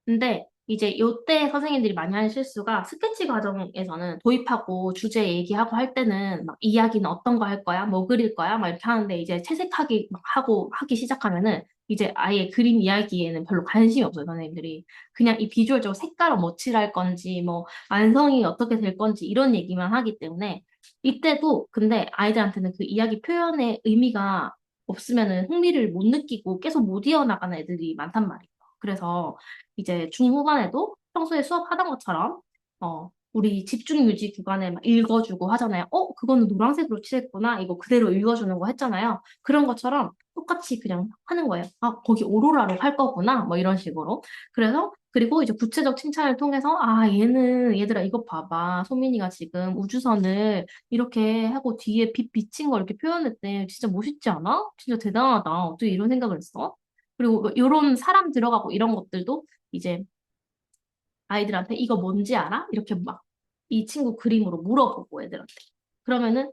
S1: 근데 이제 요때 선생님들이 많이 하는 실수가 스케치 과정에서는 도입하고 주제 얘기하고 할 때는 막 이야기는 어떤 거 할 거야? 뭐 그릴 거야? 막 이렇게 하는데 이제 채색하기 막 하고 하기 시작하면은 이제 아예 그림 이야기에는 별로 관심이 없어요, 선생님들이. 그냥 이 비주얼적으로 색깔을 뭐 칠할 건지 뭐 완성이 어떻게 될 건지 이런 얘기만 하기 때문에 이때도 근데 아이들한테는 그 이야기 표현의 의미가 없으면은 흥미를 못 느끼고 계속 못 이어나가는 애들이 많단 말이에요. 그래서 이제 중후반에도 평소에 수업하던 것처럼 우리 집중 유지 구간에 막 읽어주고 하잖아요. 그거는 노란색으로 칠했구나. 이거 그대로 읽어주는 거 했잖아요. 그런 것처럼 똑같이 그냥 하는 거예요. 아, 거기 오로라로 할 거구나. 뭐 이런 식으로. 그래서 그리고 이제 구체적 칭찬을 통해서 얘들아 이거 봐봐. 소민이가 지금 우주선을 이렇게 하고 뒤에 빛 비친 거 이렇게 표현했대. 진짜 멋있지 않아? 진짜 대단하다. 어떻게 이런 생각을 했어? 그리고 뭐 이런 사람 들어가고 이런 것들도 이제 아이들한테 이거 뭔지 알아? 이렇게 막 이 친구 그림으로 물어보고 애들한테. 그러면은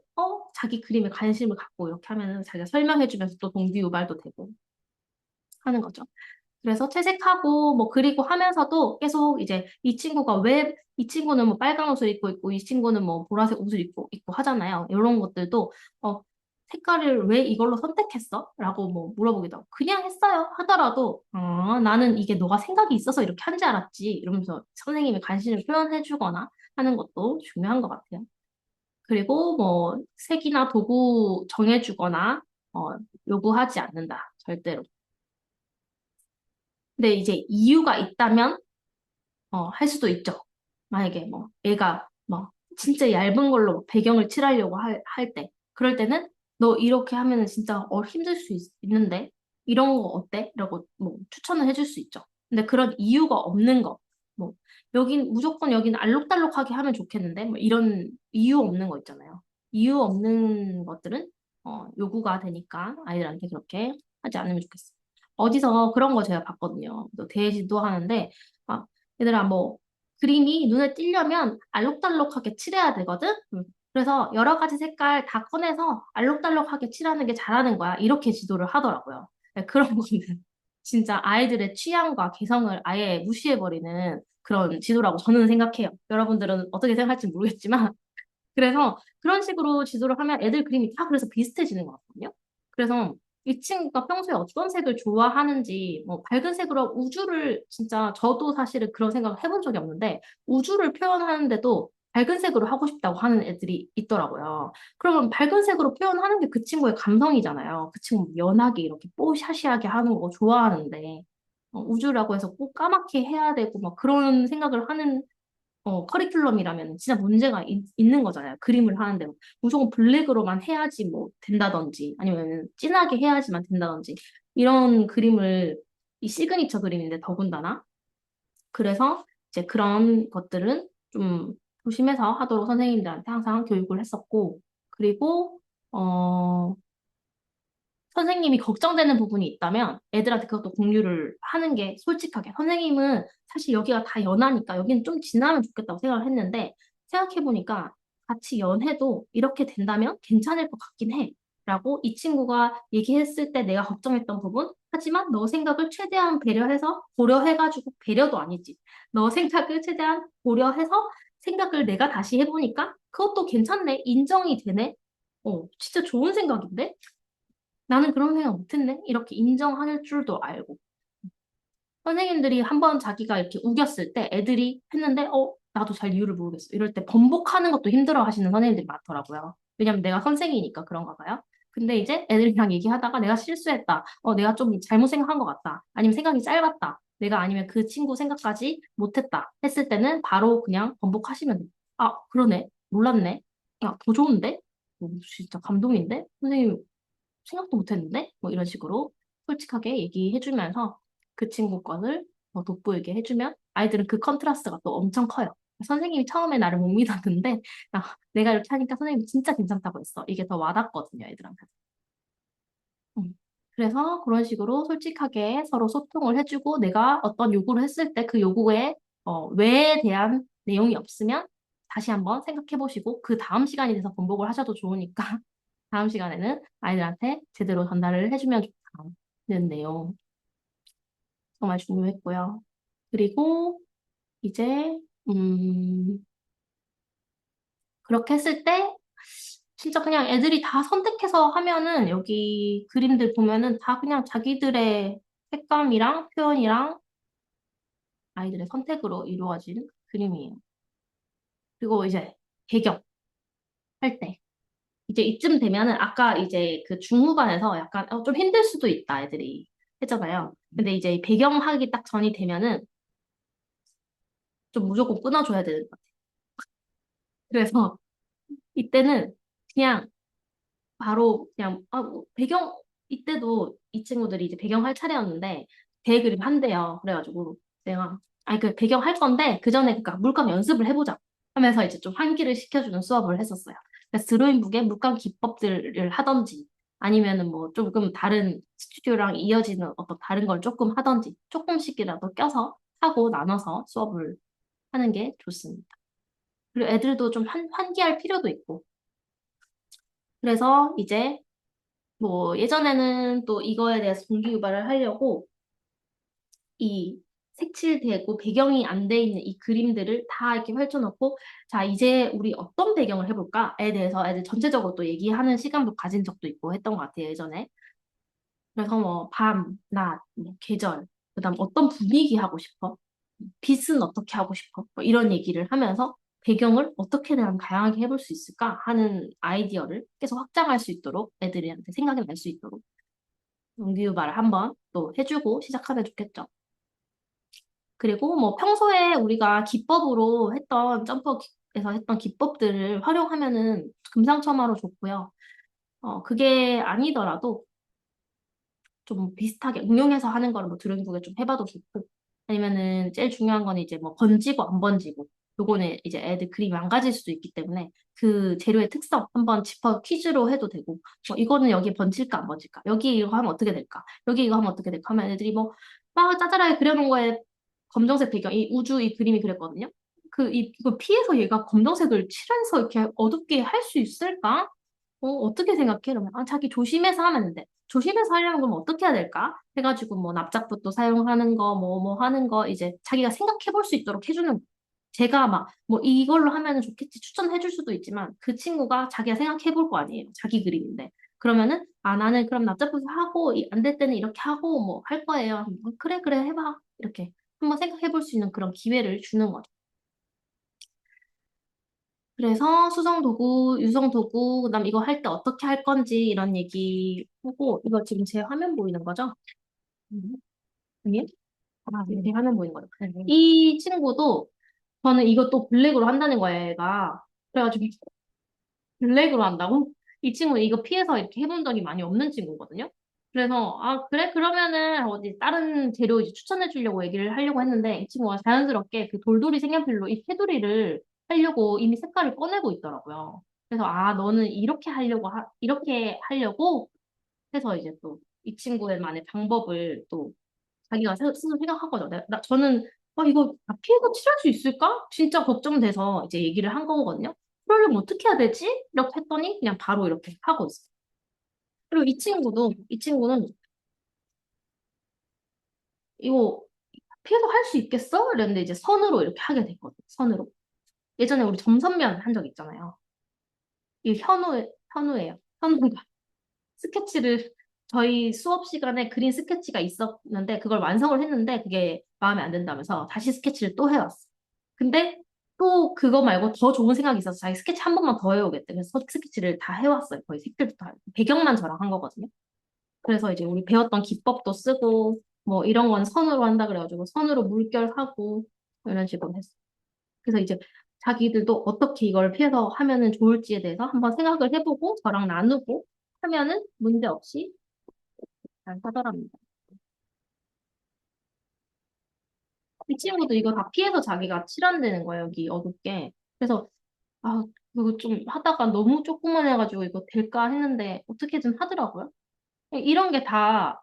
S1: 자기 그림에 관심을 갖고 이렇게 하면은 자기가 설명해주면서 또 동기유발도 되고 하는 거죠. 그래서 채색하고 뭐 그리고 하면서도 계속 이제 이 친구가 왜 이 친구는 뭐 빨간 옷을 입고 있고 이 친구는 뭐 보라색 옷을 입고 하잖아요. 이런 것들도 어 색깔을 왜 이걸로 선택했어? 라고 뭐 물어보기도 하고 그냥 했어요 하더라도 나는 이게 너가 생각이 있어서 이렇게 한지 알았지 이러면서 선생님이 관심을 표현해 주거나 하는 것도 중요한 것 같아요. 그리고 뭐 색이나 도구 정해주거나 요구하지 않는다 절대로. 근데 이제 이유가 있다면 할 수도 있죠. 만약에 뭐 애가 뭐 진짜 얇은 걸로 뭐 배경을 칠하려고 할 때. 그럴 때는 너 이렇게 하면은 진짜 힘들 수 있는데 이런 거 어때? 라고 뭐 추천을 해줄 수 있죠. 근데 그런 이유가 없는 거. 뭐 무조건 여기는 알록달록하게 하면 좋겠는데 뭐 이런 이유 없는 거 있잖아요. 이유 없는 것들은 요구가 되니까 아이들한테 그렇게 하지 않으면 좋겠어요. 어디서 그런 거 제가 봤거든요. 또 대지도 하는데 막 얘들아 뭐 그림이 눈에 띄려면 알록달록하게 칠해야 되거든? 그래서 여러 가지 색깔 다 꺼내서 알록달록하게 칠하는 게 잘하는 거야. 이렇게 지도를 하더라고요. 네, 그런 거는 진짜 아이들의 취향과 개성을 아예 무시해버리는 그런 지도라고 저는 생각해요. 여러분들은 어떻게 생각할지 모르겠지만. 그래서 그런 식으로 지도를 하면 애들 그림이 다 그래서 비슷해지는 것 같거든요. 그래서 이 친구가 평소에 어떤 색을 좋아하는지, 뭐 밝은 색으로 우주를 진짜 저도 사실은 그런 생각을 해본 적이 없는데 우주를 표현하는데도 밝은 색으로 하고 싶다고 하는 애들이 있더라고요. 그러면 밝은 색으로 표현하는 게 그 친구의 감성이잖아요. 그 친구 연하게 이렇게 뽀샤시하게 하는 거 좋아하는데 우주라고 해서 꼭 까맣게 해야 되고 막 그런 생각을 하는 커리큘럼이라면 진짜 문제가 있는 거잖아요. 그림을 하는데 무조건 블랙으로만 해야지 뭐 된다든지 아니면 진하게 해야지만 된다든지 이런 그림을 이 시그니처 그림인데 더군다나 그래서 이제 그런 것들은 좀 조심해서 하도록 선생님들한테 항상 교육을 했었고 그리고 어 선생님이 걱정되는 부분이 있다면 애들한테 그것도 공유를 하는 게 솔직하게 선생님은 사실 여기가 다 연하니까 여기는 좀 진하면 좋겠다고 생각을 했는데 생각해보니까 같이 연해도 이렇게 된다면 괜찮을 것 같긴 해 라고 이 친구가 얘기했을 때 내가 걱정했던 부분 하지만 너 생각을 최대한 배려해서 고려해가지고 배려도 아니지 너 생각을 최대한 고려해서 생각을 내가 다시 해보니까 그것도 괜찮네 인정이 되네 진짜 좋은 생각인데 나는 그런 생각 못했네. 이렇게 인정할 줄도 알고. 선생님들이 한번 자기가 이렇게 우겼을 때 애들이 했는데, 나도 잘 이유를 모르겠어. 이럴 때 번복하는 것도 힘들어 하시는 선생님들이 많더라고요. 왜냐면 내가 선생이니까 그런가 봐요. 근데 이제 애들이랑 얘기하다가 내가 실수했다. 내가 좀 잘못 생각한 것 같다. 아니면 생각이 짧았다. 내가 아니면 그 친구 생각까지 못했다. 했을 때는 바로 그냥 번복하시면 돼. 아, 그러네. 몰랐네. 야, 더 좋은데? 진짜 감동인데? 선생님 생각도 못했는데? 뭐 이런 식으로 솔직하게 얘기해주면서 그 친구 것을 돋보이게 해주면 아이들은 그 컨트라스트가 또 엄청 커요. 선생님이 처음에 나를 못 믿었는데 내가 이렇게 하니까 선생님이 진짜 괜찮다고 했어. 이게 더 와닿거든요, 애들한테. 음. 그래서 그런 식으로 솔직하게 서로 소통을 해주고 내가 어떤 요구를 했을 때 그 요구에 왜에 대한 내용이 없으면 다시 한번 생각해 보시고 그 다음 시간이 돼서 번복을 하셔도 좋으니까 다음 시간에는 아이들한테 제대로 전달을 해주면 좋다는 내용 정말 중요했고요. 그리고 이제 그렇게 했을 때 진짜 그냥 애들이 다 선택해서 하면은 여기 그림들 보면은 다 그냥 자기들의 색감이랑 표현이랑 아이들의 선택으로 이루어진 그림이에요. 그리고 이제 배경 할 때. 이제 이쯤 되면은 아까 이제 그 중후반에서 약간 좀 힘들 수도 있다 애들이 했잖아요. 근데 이제 배경하기 딱 전이 되면은 좀 무조건 끊어줘야 되는 것 같아요. 그래서 이때는 그냥 바로 그냥 뭐 배경 이때도 이 친구들이 이제 배경 할 차례였는데 대그림 한대요. 그래가지고 내가 아니 그 배경 할 건데 그 전에 그니까 물감 연습을 해보자 하면서 이제 좀 환기를 시켜주는 수업을 했었어요. 그래서 드로잉북에 물감 기법들을 하던지 아니면은 뭐 조금 다른 스튜디오랑 이어지는 어떤 다른 걸 조금 하던지 조금씩이라도 껴서 하고 나눠서 수업을 하는 게 좋습니다. 그리고 애들도 좀 환기할 필요도 있고 그래서 이제 뭐 예전에는 또 이거에 대해서 동기 유발을 하려고 이 색칠되고 배경이 안 돼 있는 이 그림들을 다 이렇게 펼쳐놓고 자 이제 우리 어떤 배경을 해볼까에 대해서 애들 전체적으로 또 얘기하는 시간도 가진 적도 있고 했던 것 같아요 예전에 그래서 뭐 밤, 낮, 뭐 계절 그다음 어떤 분위기 하고 싶어 빛은 어떻게 하고 싶어 뭐 이런 얘기를 하면서 배경을 어떻게든 다양하게 해볼 수 있을까 하는 아이디어를 계속 확장할 수 있도록 애들한테 생각이 날 수 있도록 동기유발을 한번 또 해주고 시작하면 좋겠죠. 그리고 뭐 평소에 우리가 기법으로 했던 점퍼에서 했던 기법들을 활용하면은 금상첨화로 좋고요. 그게 아니더라도 좀 비슷하게 응용해서 하는 거를 뭐 드로잉북에 좀 해봐도 좋고 아니면은 제일 중요한 건 이제 뭐 번지고 안 번지고 요거는 이제 애들 그림이 망가질 수도 있기 때문에 그 재료의 특성 한번 짚어 퀴즈로 해도 되고 이거는 여기 번질까 안 번질까 여기 이거 하면 어떻게 될까 여기 이거 하면 어떻게 될까 하면 애들이 뭐 막 짜잘하게 그려놓은 거에 검정색 배경 이 우주 이 그림이 그랬거든요 이거 피해서 얘가 검정색을 칠해서 이렇게 어둡게 할 수 있을까? 어떻게 생각해? 그러면, 자기 조심해서 하면 되는데, 조심해서 하려면 그럼 어떻게 해야 될까? 해가지고, 뭐, 납작붓도 사용하는 거, 뭐 하는 거, 이제 자기가 생각해 볼 수 있도록 해주는 거. 제가 막, 뭐, 이걸로 하면 좋겠지 추천해 줄 수도 있지만, 그 친구가 자기가 생각해 볼 거 아니에요. 자기 그림인데. 그러면은, 나는 그럼 납작붓을 하고, 안 될 때는 이렇게 하고, 뭐, 할 거예요. 그래, 그래, 해봐. 이렇게. 한번 생각해 볼 수 있는 그런 기회를 주는 거죠. 그래서 수성도구, 유성도구, 그다음 이거 할 때 어떻게 할 건지 이런 얘기 하고 이거 지금 제 화면 보이는 거죠? 음. 아니요? 제 화면 보이는 거죠. 이 친구도 저는 이것도 블랙으로 한다는 거예요, 얘가. 그래가지고 블랙으로 한다고? 이 친구는 이거 피해서 이렇게 해본 적이 많이 없는 친구거든요. 그래서 그래 그러면은 어디 다른 재료 이제 추천해 주려고 얘기를 하려고 했는데 이 친구가 자연스럽게 그 돌돌이 색연필로 이 테두리를 하려고 이미 색깔을 꺼내고 있더라고요. 그래서 너는 이렇게 하려고 해서 이제 또 이 친구만의 방법을 또 자기가 스스로 생각하거든요. 저는 이거 다 피해서 칠할 수 있을까? 진짜 걱정돼서 이제 얘기를 한 거거든요. 그러려면 어떻게 해야 되지? 이렇게 했더니 그냥 바로 이렇게 하고 있어요. 그리고 이 친구는 이거 피해서 할 수 있겠어? 이랬는데 이제 선으로 이렇게 하게 됐거든요. 선으로. 예전에 우리 점선면 한 적 있잖아요. 이 현우예요. 현우가 스케치를 저희 수업 시간에 그린 스케치가 있었는데 그걸 완성을 했는데 그게 마음에 안 든다면서 다시 스케치를 또 해왔어. 근데 또 그거 말고 더 좋은 생각이 있어서 자기 스케치 한 번만 더 해오겠대. 그래서 스케치를 다 해왔어요. 거의 색들도 다. 배경만 저랑 한 거거든요. 그래서 이제 우리 배웠던 기법도 쓰고 뭐 이런 건 선으로 한다 그래가지고 선으로 물결하고 이런 식으로 했어. 그래서 이제 자기들도 어떻게 이걸 피해서 하면은 좋을지에 대해서 한번 생각을 해보고 저랑 나누고 하면은 문제 없이 잘 하더랍니다. 이 친구도 이거 다 피해서 자기가 칠한다는 거예요, 여기 어둡게. 그래서 아, 이거 좀 하다가 너무 조금만 해가지고 이거 될까 했는데 어떻게든 하더라고요. 이런 게 다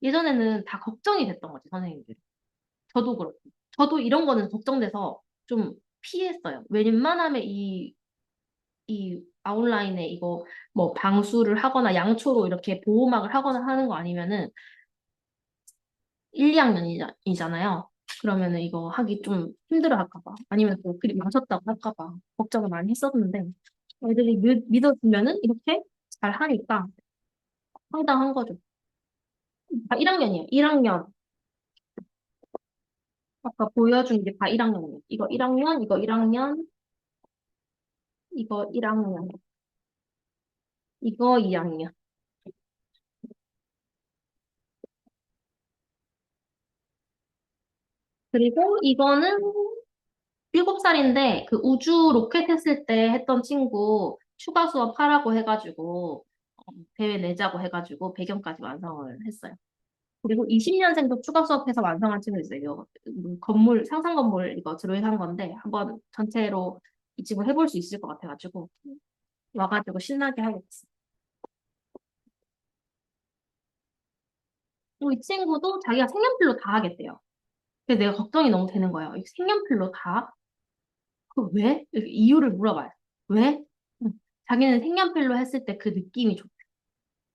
S1: 예전에는 다 걱정이 됐던 거지, 선생님들. 저도 그렇고. 저도 이런 거는 걱정돼서 좀 피했어요. 웬만하면 이 아웃라인에 이거 뭐 방수를 하거나 양초로 이렇게 보호막을 하거나 하는 거 아니면은 1, 2학년이잖아요. 그러면은 이거 하기 좀 힘들어 할까 봐. 아니면 또 그림 망쳤다고 할까 봐. 걱정을 많이 했었는데 애들이 믿어주면은 이렇게 잘 하니까 황당한 거죠. 1학년이에요. 1학년. 아까 보여준 게 다 1학년이에요. 이거 1학년, 이거 1학년, 이거 1학년, 이거 2학년. 그리고 이거는 7살인데 그 우주 로켓 했을 때 했던 친구 추가 수업 하라고 해가지고 대회 내자고 해가지고 배경까지 완성을 했어요. 그리고 20년생도 추가 수업해서 완성한 친구 있어요. 이거 건물 상상 건물 이거 드로잉 한 건데 한번 전체로 이 친구 해볼 수 있을 것 같아가지고 와가지고 신나게 하고 있어요. 그리고 이 친구도 자기가 색연필로 다 하겠대요. 근데 내가 걱정이 너무 되는 거예요. 이 색연필로 다? 그 왜? 이렇게 이유를 물어봐요. 왜? 응. 자기는 색연필로 했을 때 그 느낌이 좋대.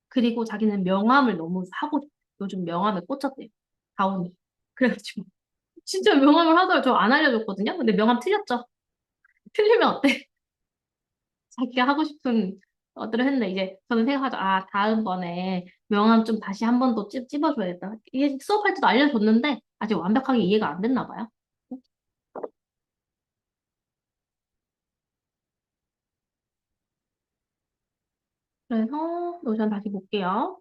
S1: 그리고 자기는 명암을 너무 하고 싶대. 요즘 명암에 꽂혔대요. 다운이. 그래가지고 진짜 명암을 하더라고요. 저 안 알려줬거든요. 근데 명암 틀렸죠. 틀리면 어때? 자기가 하고 싶은 것들을 했는데 이제 저는 생각하죠. 다음번에 명암 좀 다시 한 번 더 찝어줘야겠다. 이게 수업할 때도 알려줬는데 아직 완벽하게 이해가 안 됐나 봐요. 그래서 노션 다시 볼게요.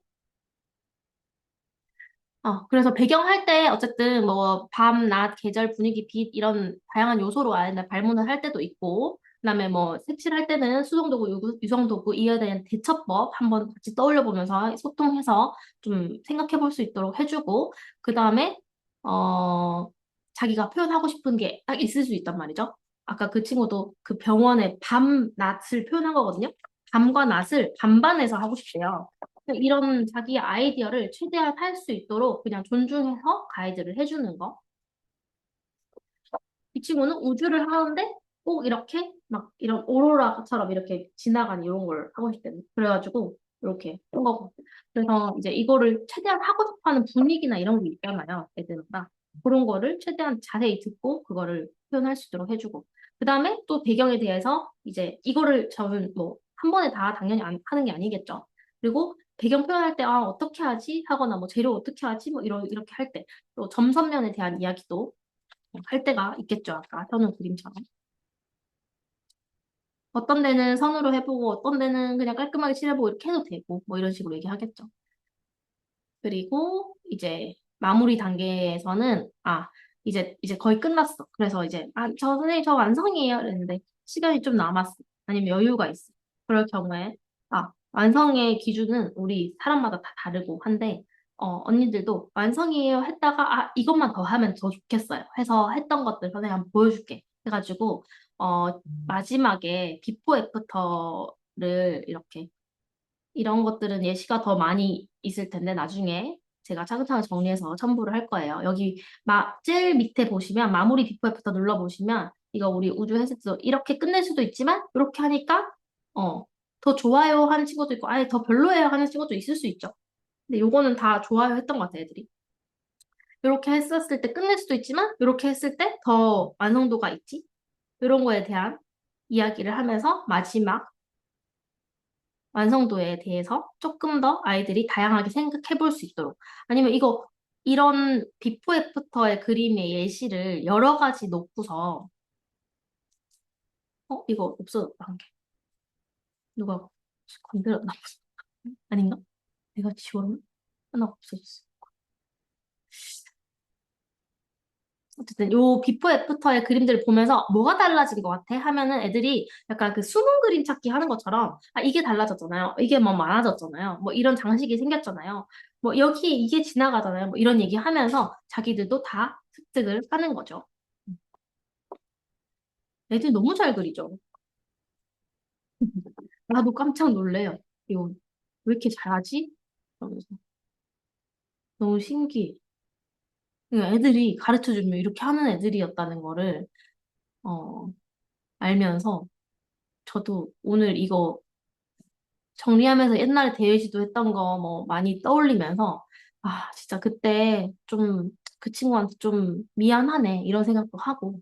S1: 그래서 배경할 때 어쨌든 뭐 밤, 낮, 계절, 분위기, 빛 이런 다양한 요소로 아이들 발문을 할 때도 있고 그다음에 뭐 색칠할 때는 수성도구, 유성도구 이에 대한 대처법 한번 같이 떠올려 보면서 소통해서 좀 생각해 볼 수 있도록 해주고 그다음에 어 자기가 표현하고 싶은 게 딱 있을 수 있단 말이죠. 아까 그 친구도 그 병원의 밤, 낮을 표현한 거거든요. 밤과 낮을 반반해서 하고 싶대요. 이런 자기 아이디어를 최대한 할 수 있도록 그냥 존중해서 가이드를 해주는 거. 이 친구는 우주를 하는데 꼭 이렇게 막 이런 오로라처럼 이렇게 지나가는 이런 걸 하고 싶대. 그래가지고 이렇게 한 거고. 그래서 이제 이거를 최대한 하고 싶어하는 분위기나 이런 게 있잖아요. 애들마다. 그런 거를 최대한 자세히 듣고 그거를 표현할 수 있도록 해주고. 그 다음에 또 배경에 대해서 이제 이거를 저는 뭐 한 번에 다 당연히 하는 게 아니겠죠. 그리고 배경 표현할 때, 아, 어떻게 하지? 하거나 뭐 재료 어떻게 하지? 뭐 이렇게 할 때. 또 점선면에 대한 이야기도 할 때가 있겠죠. 아까 현우 그림처럼. 어떤 데는 선으로 해보고 어떤 데는 그냥 깔끔하게 칠해보고 이렇게 해도 되고 뭐 이런 식으로 얘기하겠죠. 그리고 이제 마무리 단계에서는 이제 거의 끝났어. 그래서 이제 저 선생님 저 완성이에요. 이랬는데 시간이 좀 남았어. 아니면 여유가 있어. 그럴 경우에 완성의 기준은 우리 사람마다 다 다르고 한데 언니들도 완성이에요 했다가 이것만 더 하면 더 좋겠어요. 해서 했던 것들 선생님 한번 보여줄게. 해가지고 마지막에 비포 애프터를 이렇게 이런 것들은 예시가 더 많이 있을 텐데 나중에 제가 차근차근 정리해서 첨부를 할 거예요. 여기 제일 밑에 보시면 마무리 비포애프터 눌러보시면 이거 우리 우주 해석도 이렇게 끝낼 수도 있지만 이렇게 하니까 어, 더 좋아요 하는 친구도 있고 아예 더 별로예요 하는 친구도 있을 수 있죠. 근데 요거는 다 좋아요 했던 것 같아요, 애들이. 이렇게 했었을 때 끝낼 수도 있지만 이렇게 했을 때 더 완성도가 있지. 이런 거에 대한 이야기를 하면서 마지막 완성도에 대해서 조금 더 아이들이 다양하게 생각해 볼 수 있도록. 아니면 이런 비포 애프터의 그림의 예시를 여러 가지 놓고서, 이거 없어졌다, 한 개. 누가 건드렸나? 아닌가? 내가 지웠나? 하나가 없어졌어. 어쨌든 요 비포 애프터의 그림들을 보면서 뭐가 달라진 것 같아? 하면은 애들이 약간 그 숨은 그림 찾기 하는 것처럼 이게 달라졌잖아요. 이게 뭐 많아졌잖아요. 뭐 이런 장식이 생겼잖아요. 뭐 여기에 이게 지나가잖아요. 뭐 이런 얘기 하면서 자기들도 다 습득을 하는 거죠. 애들 너무 잘 그리죠. 나도 깜짝 놀래요. 이거 왜 이렇게 잘하지? 그러면서 너무 신기해. 그러니까 애들이 가르쳐주면 이렇게 하는 애들이었다는 거를 어, 알면서 저도 오늘 이거 정리하면서 옛날에 대회지도 했던 거 뭐 많이 떠올리면서 진짜 그때 좀 그 친구한테 좀 미안하네 이런 생각도 하고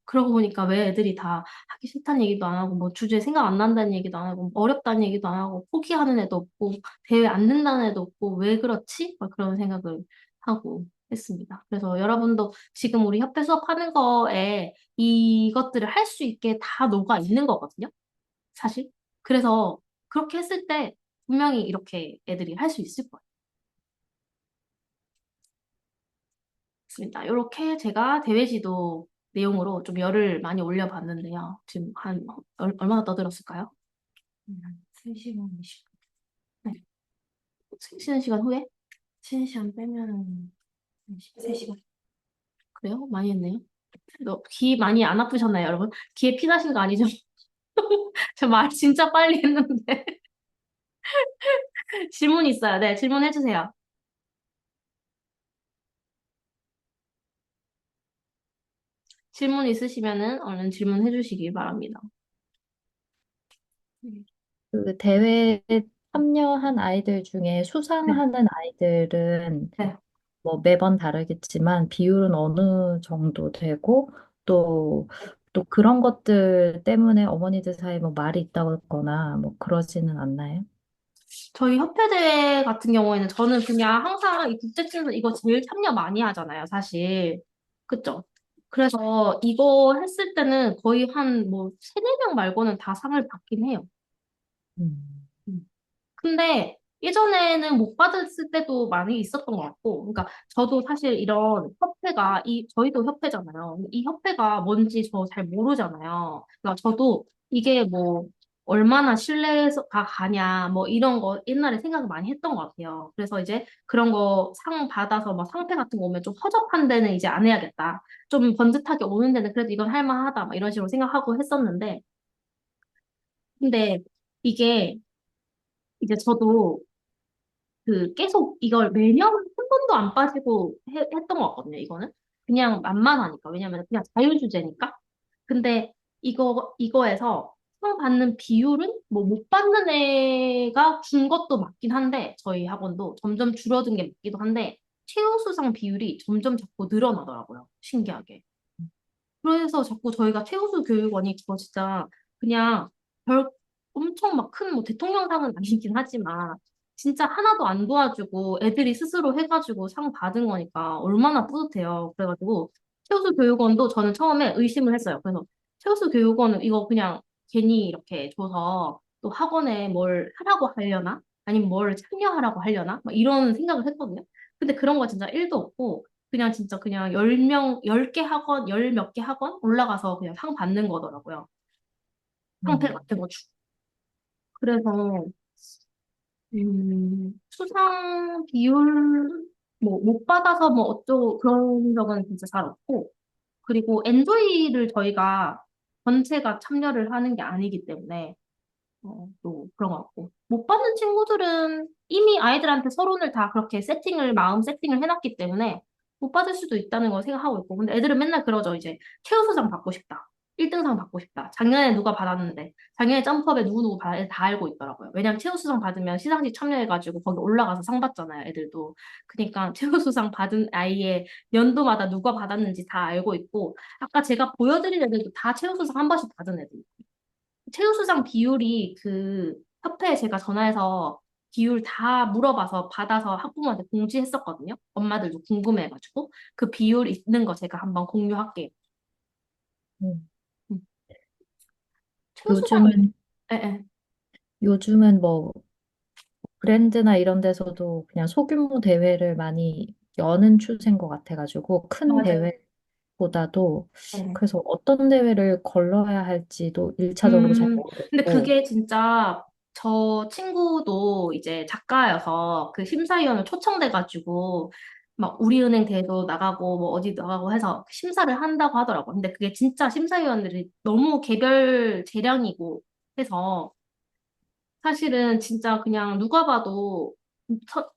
S1: 그러고 보니까 왜 애들이 다 하기 싫다는 얘기도 안 하고 뭐 주제 생각 안 난다는 얘기도 안 하고 어렵다는 얘기도 안 하고 포기하는 애도 없고 대회 안 된다는 애도 없고 왜 그렇지? 막 그런 생각을 하고 했습니다. 그래서 여러분도 지금 우리 협회 수업하는 거에 이것들을 할 수 있게 다 녹아 있는 거거든요. 사실. 그래서 그렇게 했을 때 분명히 이렇게 애들이 할 수 있을 거예요. 맞습니다. 이렇게 제가 대외지도 내용으로 좀 열을 많이 올려봤는데요. 지금 얼마나 떠들었을까요? 3시간 20분. 네. 쉬는 시간 후에? 쉬는 시간 빼면 3시간. 그래요? 많이 했네요. 귀 많이 안 아프셨나요, 여러분? 귀에 피 나신 거 아니죠? 저 말 진짜 빨리 했는데. 질문 있어요. 네, 질문 해주세요. 질문 있으시면은 얼른 질문해 주시기 바랍니다.
S3: 그 대회에 참여한 아이들 중에
S1: 네,
S3: 수상하는 아이들은
S1: 네.
S3: 뭐 매번 다르겠지만 비율은 어느 정도 되고 또, 또 그런 것들 때문에 어머니들 사이에 뭐 말이 있다거나 뭐 그러지는 않나요?
S1: 저희 협회대회 같은 경우에는 저는 그냥 항상 이 국제친선 이거 제일 참여 많이 하잖아요, 사실. 그죠? 그래서 이거 했을 때는 거의 한 뭐 세네 명 말고는 다 상을 받긴 해요.
S3: 음.
S1: 음. 근데 예전에는 못 받았을 때도 많이 있었던 것 같고, 그러니까 저도 사실 이런 협회가, 저희도 협회잖아요. 이 협회가 뭔지 저 잘 모르잖아요. 그러니까 저도 이게 뭐, 얼마나 신뢰가 가냐, 뭐 이런 거 옛날에 생각을 많이 했던 것 같아요. 그래서 이제 그런 거 상 받아서 막 상패 같은 거 오면 좀 허접한 데는 이제 안 해야겠다. 좀 번듯하게 오는 데는 그래도 이건 할 만하다. 막 이런 식으로 생각하고 했었는데, 근데 이게 이제 저도 계속 이걸 매년 한 번도 안 빠지고 했던 것 같거든요, 이거는. 그냥 만만하니까. 왜냐면 그냥 자유주제니까. 근데 이거에서 상 받는 비율은 뭐 못 받는 애가 준 것도 맞긴 한데, 저희 학원도 점점 줄어든 게 맞기도 한데, 최우수상 비율이 점점 자꾸 늘어나더라고요. 신기하게. 그래서 자꾸 저희가 최우수 교육원이 그거 진짜 그냥 별 엄청 막 큰 뭐 대통령상은 아니긴 하지만 진짜 하나도 안 도와주고 애들이 스스로 해가지고 상 받은 거니까 얼마나 뿌듯해요. 그래가지고 최우수 교육원도 저는 처음에 의심을 했어요. 그래서 최우수 교육원은 이거 그냥 괜히 이렇게 줘서 또 학원에 뭘 하라고 하려나? 아니면 뭘 참여하라고 하려나? 막 이런 생각을 했거든요. 근데 그런 거 진짜 1도 없고 그냥 진짜 그냥 10명, 10개 학원, 열 몇 개 학원 올라가서 그냥 상 받는 거더라고요. 상패
S3: 음.
S1: 같은 거 주고. 그래서, 수상 비율, 뭐, 못 받아서 뭐 어쩌고 그런 적은 진짜 잘 없고, 그리고 엔조이를 저희가 전체가 참여를 하는 게 아니기 때문에, 또 그런 것 같고. 못 받는 친구들은 이미 아이들한테 서론을 다 그렇게 마음 세팅을 해놨기 때문에 못 받을 수도 있다는 걸 생각하고 있고. 근데 애들은 맨날 그러죠. 이제 최우수상 받고 싶다. 1등상 받고 싶다. 작년에 누가 받았는데, 작년에 점프업에 누구누구 받아, 다 알고 있더라고요. 왜냐면 최우수상 받으면 시상식 참여해가지고 거기 올라가서 상 받잖아요, 애들도. 그러니까 최우수상 받은 아이의 연도마다 누가 받았는지 다 알고 있고, 아까 제가 보여드린 애들도 다 최우수상 한 번씩 받은 애들. 최우수상 비율이 그 협회에 제가 전화해서 비율 다 물어봐서 받아서 학부모한테 공지했었거든요. 엄마들도 궁금해가지고 그 비율 있는 거 제가 한번 공유할게요.
S3: 음.
S1: 음. 최우수상
S3: 요즘은,
S1: 에, 에.
S3: 요즘은 뭐, 브랜드나 이런 데서도 그냥 소규모 대회를 많이 여는 추세인 것 같아가지고, 큰
S1: 맞아요.
S3: 대회보다도,
S1: 네.
S3: 그래서 어떤 대회를 걸러야 할지도 일차적으로 잘
S1: 음, 근데
S3: 모르겠고,
S1: 그게 진짜 저 친구도 이제 작가여서 그 심사위원을 초청돼가지고 막 우리은행 대회도 나가고 뭐 어디 나가고 해서 심사를 한다고 하더라고. 근데 그게 진짜 심사위원들이 너무 개별 재량이고 해서 사실은 진짜 그냥 누가 봐도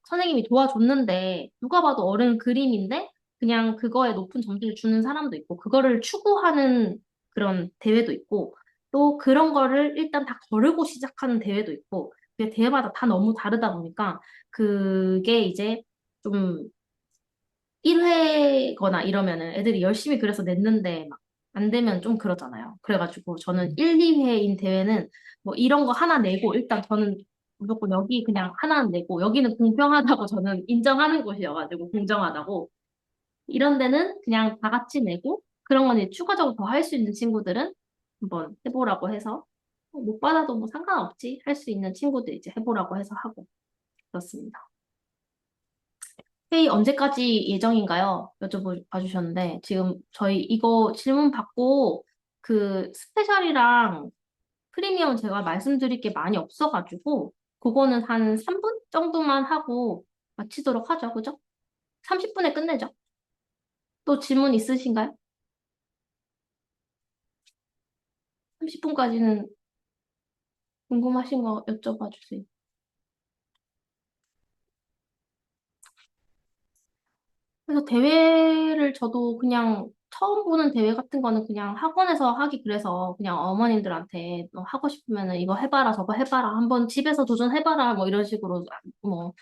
S1: 선생님이 도와줬는데 누가 봐도 어른 그림인데 그냥 그거에 높은 점수를 주는 사람도 있고 그거를 추구하는 그런 대회도 있고 또 그런 거를 일단 다 거르고 시작하는 대회도 있고 그게 대회마다 다 너무 다르다 보니까 그게 이제 좀 1회거나 이러면은 애들이 열심히 그래서 냈는데 막 안 되면 좀 그러잖아요. 그래가지고 저는 1, 2회인 대회는 뭐 이런 거 하나 내고 일단 저는 무조건 여기 그냥 하나 내고 여기는 공평하다고 저는 인정하는 곳이어가지고 공정하다고 이런 데는 그냥 다 같이 내고 그런 건 이제 추가적으로 더 할 수 있는 친구들은 한번 해보라고 해서 못 받아도 뭐 상관없지 할 수 있는 친구들 이제 해보라고 해서 하고 그렇습니다. 회의 언제까지 예정인가요? 여쭤봐 주셨는데, 지금 저희 이거 질문 받고 그 스페셜이랑 프리미엄 제가 말씀드릴 게 많이 없어가지고, 그거는 한 3분 정도만 하고 마치도록 하죠. 그죠? 30분에 끝내죠. 또 질문 있으신가요? 30분까지는 궁금하신 거 여쭤봐 주세요. 그래서 대회를 저도 그냥 처음 보는 대회 같은 거는 그냥 학원에서 하기 그래서 그냥 어머님들한테 너 하고 싶으면은 이거 해봐라 저거 해봐라 한번 집에서 도전해봐라 뭐 이런 식으로 뭐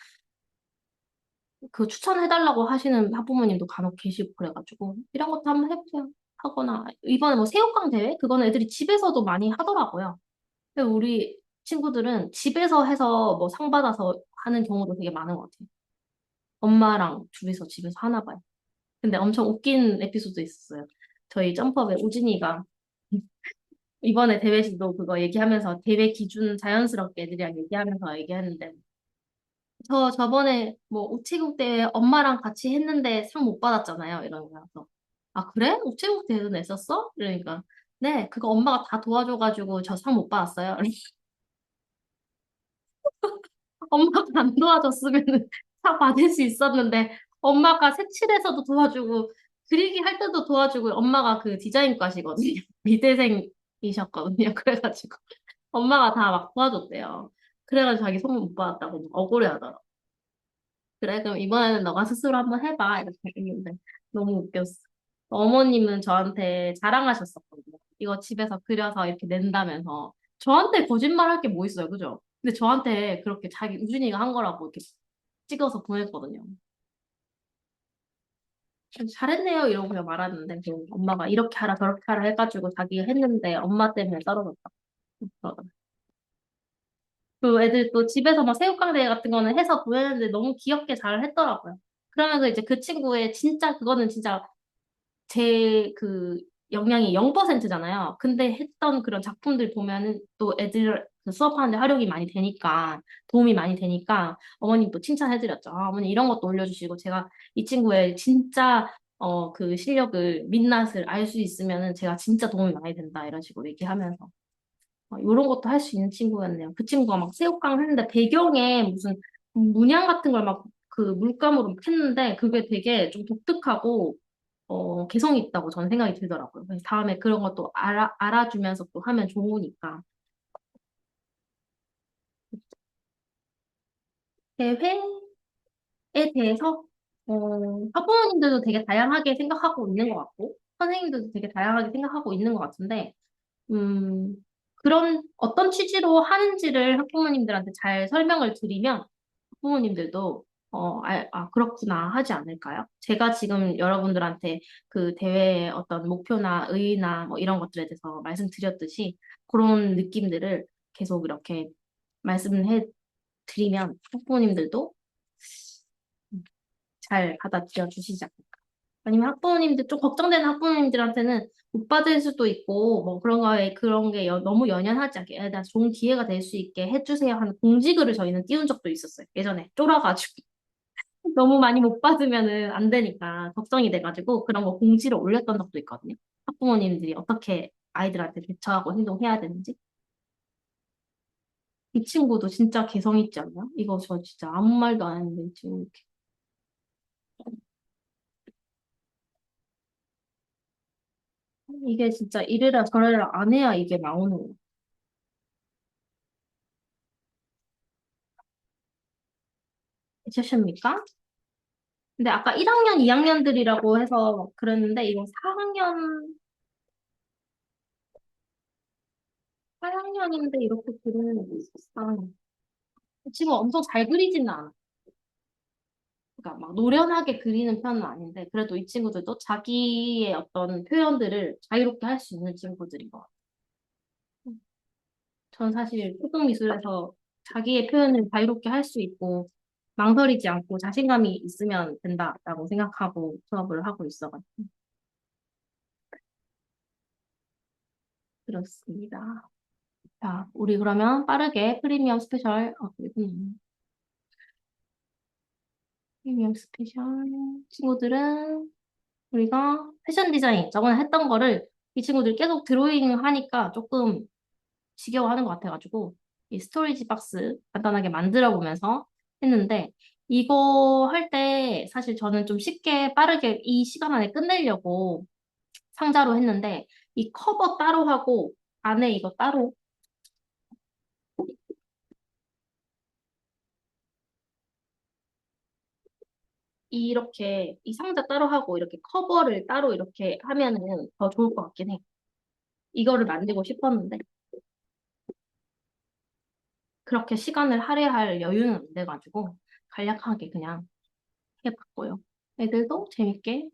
S1: 그 추천해달라고 하시는 학부모님도 간혹 계시고 그래가지고 이런 것도 한번 해보세요. 하거나 이번에 뭐 새우깡 대회 그거는 애들이 집에서도 많이 하더라고요. 근데 우리 친구들은 집에서 해서 뭐 상 받아서 하는 경우도 되게 많은 것 같아요. 엄마랑 둘이서 집에서 하나 봐요. 근데 엄청 웃긴 에피소드 있었어요. 저희 점프업의 우진이가 이번에 대회시도 그거 얘기하면서 대회 기준 자연스럽게 애들이랑 얘기하면서 얘기하는데 저 저번에 뭐 우체국 대회 엄마랑 같이 했는데 상 못 받았잖아요. 이러면서 아 그래? 우체국 대회도 냈었어? 이러니까 네 그거 엄마가 다 도와줘가지고 저 상 못 받았어요. 엄마가 안 도와줬으면 상 받을 수 있었는데 엄마가 색칠해서도 도와주고 그리기 할 때도 도와주고 엄마가 그 디자인과시거든요. 미대생이셨거든요. 그래가지고 엄마가 다 막 도와줬대요. 그래가지고 자기 선물 못 받았다고 막 억울해하더라고. 그래 그럼 이번에는 너가 스스로 한번 해봐 이렇게 했는데 너무 웃겼어. 어머님은 저한테 자랑하셨었거든요. 이거 집에서 그려서 이렇게 낸다면서. 저한테 거짓말 할 게 뭐 있어요, 그죠? 근데 저한테 그렇게 자기 우준이가 한 거라고 이렇게 찍어서 보냈거든요. 잘했네요, 이러고 그냥 말하는데, 그 엄마가 이렇게 하라, 저렇게 하라 해가지고 자기가 했는데 엄마 때문에 떨어졌다. 그러더라고요. 그 애들 또 집에서 막 새우깡 대회 같은 거는 해서 보였는데 너무 귀엽게 잘 했더라고요. 그러면서 이제 그 친구의 진짜 그거는 진짜 제 그 역량이 0%잖아요. 근데 했던 그런 작품들 보면은 또 애들 그 수업하는데 활용이 많이 되니까 도움이 많이 되니까 어머님 또 칭찬해드렸죠. 아, 어머니 이런 것도 올려주시고 제가 이 친구의 진짜 그 실력을 민낯을 알 수 있으면은 제가 진짜 도움이 많이 된다 이런 식으로 얘기하면서 이런 것도 할 수 있는 친구였네요. 그 친구가 막 새우깡 했는데 배경에 무슨 문양 같은 걸 막 그 물감으로 막 했는데 그게 되게 좀 독특하고 개성이 있다고 저는 생각이 들더라고요. 그래서 다음에 그런 것도 알아주면서 또 하면 좋으니까. 대회에 대해서, 학부모님들도 되게 다양하게 생각하고 있는 것 같고, 선생님들도 되게 다양하게 생각하고 있는 것 같은데, 음, 그런 어떤 취지로 하는지를 학부모님들한테 잘 설명을 드리면 부모님들도 그렇구나 하지 않을까요? 제가 지금 여러분들한테 그 대회의 어떤 목표나 의의나 뭐 이런 것들에 대해서 말씀드렸듯이 그런 느낌들을 계속 이렇게 말씀해 드리면 부모님들도 잘 받아들여 주시지 않을까. 아니면 학부모님들 좀 걱정되는 학부모님들한테는 못 받을 수도 있고 뭐 그런 게 너무 연연하지 않게 나 좋은 기회가 될 수 있게 해주세요 하는 공지글을 저희는 띄운 적도 있었어요. 예전에 쫄아가지고 너무 많이 못 받으면은 안 되니까 걱정이 돼가지고 그런 거 공지를 올렸던 적도 있거든요. 학부모님들이 어떻게 아이들한테 대처하고 행동해야 되는지. 이 친구도 진짜 개성 있지 않나? 이거 저 진짜 아무 말도 안 했는데 지금 이렇게. 이게 진짜 이래라 저래라 안 해야 이게 나오는 거예요. 되셨습니까? 근데 아까 1학년, 2학년들이라고 해서 그랬는데 이거 4학년인데 이렇게 그리는 게 있었어. 지금 엄청 잘 그리지는 않아. 그러니까 막 노련하게 그리는 편은 아닌데 그래도 이 친구들도 자기의 어떤 표현들을 자유롭게 할 수 있는 친구들인 것 같아요. 전 사실 소극미술에서 자기의 표현을 자유롭게 할 수 있고 망설이지 않고 자신감이 있으면 된다라고 생각하고 수업을 하고 있어가지고 그렇습니다. 자, 우리 그러면 빠르게 프리미엄 스페셜 프리미엄 스페셜 친구들은 우리가 패션 디자인 저번에 했던 거를 이 친구들 계속 드로잉 하니까 조금 지겨워하는 것 같아가지고 이 스토리지 박스 간단하게 만들어 보면서 했는데 이거 할 때 사실 저는 좀 쉽게 빠르게 이 시간 안에 끝내려고 상자로 했는데 이 커버 따로 하고 안에 이거 따로 이렇게 이 상자 따로 하고 이렇게 커버를 따로 이렇게 하면은 더 좋을 것 같긴 해. 이거를 만들고 싶었는데 그렇게 시간을 할애할 여유는 안 돼가지고 간략하게 그냥 해봤고요. 애들도 재밌게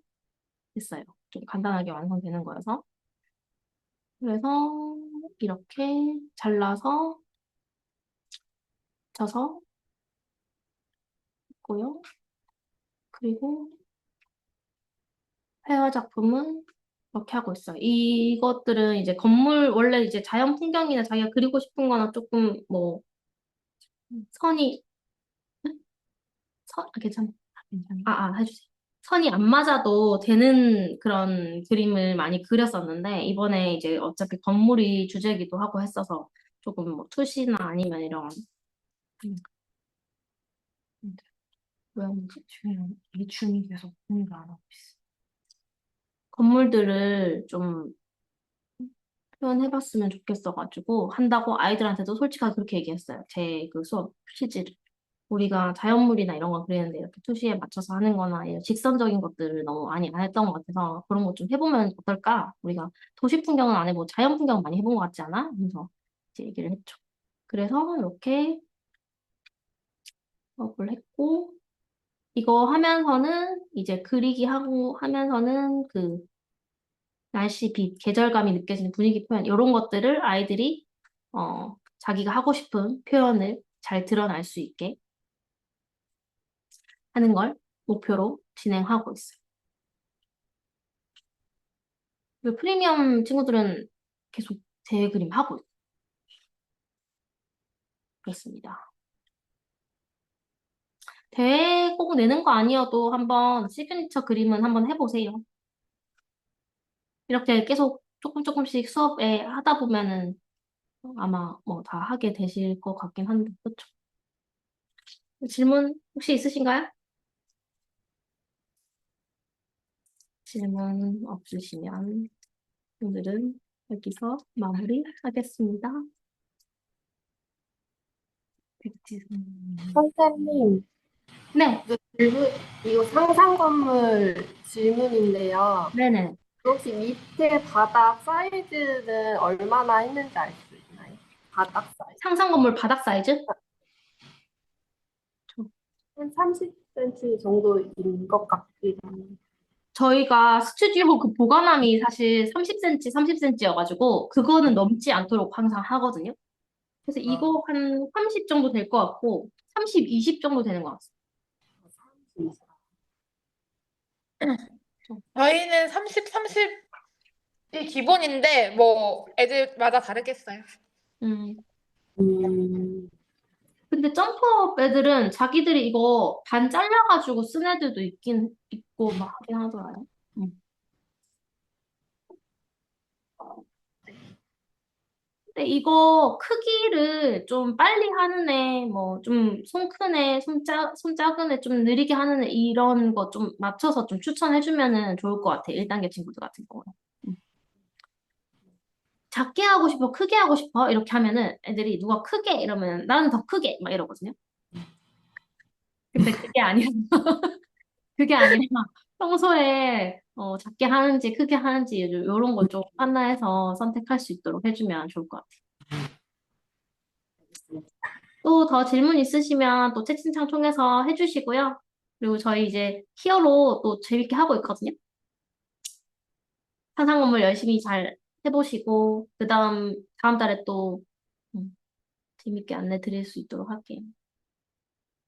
S1: 했어요. 좀 간단하게 완성되는 거여서. 그래서 이렇게 잘라서 쳐서 있고요. 그리고 회화 작품은 이렇게 하고 있어요. 이것들은 이제 건물, 원래 이제 자연 풍경이나 자기가 그리고 싶은 거나 조금 뭐 선이, 괜찮아. 괜찮아. 해주세요. 선이 안 맞아도 되는 그런 그림을 많이 그렸었는데, 이번에 이제 어차피 건물이 주제기도 하고 했어서 조금 뭐 투시나 아니면 이런, 음, 왜 문제? 이 줌이 계속 공유를 안 하고 있어. 건물들을 좀 표현해봤으면 좋겠어가지고 한다고 아이들한테도 솔직하게 그렇게 얘기했어요. 제 그 수업 취지를. 우리가 자연물이나 이런 거 그리는데 이렇게 투시에 맞춰서 하는 거나 이런 직선적인 것들을 너무 많이 안 했던 것 같아서 그런 거 좀 해보면 어떨까? 우리가 도시 풍경은 안 해보고 자연 풍경 많이 해본 것 같지 않아? 그래서 이제 얘기를 했죠. 그래서 이렇게 수업을 했고, 이거 하면서는 이제 그리기 하고 하면서는 그 날씨, 빛, 계절감이 느껴지는 분위기 표현, 이런 것들을 아이들이 자기가 하고 싶은 표현을 잘 드러날 수 있게 하는 걸 목표로 진행하고 있어요. 그리고 프리미엄 친구들은 계속 제 그림 하고 있어요. 그렇습니다. 대회 꼭 내는 거 아니어도 한번 시그니처 그림은 한번 해보세요. 이렇게 계속 조금 조금씩 수업에 하다 보면은 아마 뭐 다 하게 되실 것 같긴 한데, 그렇죠? 질문 혹시 있으신가요? 질문 없으시면 오늘은 여기서 마무리하겠습니다.
S4: 선생님,
S1: 네,
S4: 질문, 이거 상상 건물 질문인데요.
S1: 네네.
S4: 혹시 밑에 바닥 사이즈는 얼마나 했는지 알 수 있나요? 바닥 사이즈.
S1: 상상 건물 바닥 사이즈?
S4: 한 30cm 정도인 것 같기도 합니다.
S1: 저희가 스튜디오 그 보관함이 사실 30cm, 30cm여가지고 그거는 넘지 않도록 항상 하거든요. 그래서 이거 한 30 정도 될 것 같고 30, 20 정도 되는 것 같아요.
S2: 저희는 30, 30이 기본인데 뭐 애들마다 다르겠어요.
S1: 음.
S4: 음,
S1: 근데 점프업 애들은 자기들이 이거 반 잘라가지고 쓴 애들도 있긴 있고 막 하긴 하더라고요. 음. 근데 이거 크기를 좀 빨리 하는 애, 뭐 좀 손 큰 애, 손 작은 애, 좀 느리게 하는 애 이런 거 좀 맞춰서 좀 추천해주면은 좋을 것 같아. 1단계 친구들 같은 경우는. 음. 작게 하고 싶어, 크게 하고 싶어 이렇게 하면은 애들이 누가 크게 이러면 나는 더 크게 막 이러거든요. 근데 그게 아니야. 그게 아니라 평소에 작게 하는지 크게 하는지 이런 거 좀 판단해서 선택할 수 있도록 해주면 좋을 것 같아요. 또 더 질문 있으시면 또 채팅창 통해서 해주시고요. 그리고 저희 이제 히어로 또 재밌게 하고 있거든요. 상상 건물 열심히 잘 해보시고 다음 달에 또 재밌게 안내 드릴 수 있도록 할게요.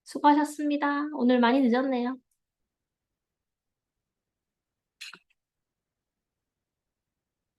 S1: 수고하셨습니다. 오늘 많이 늦었네요.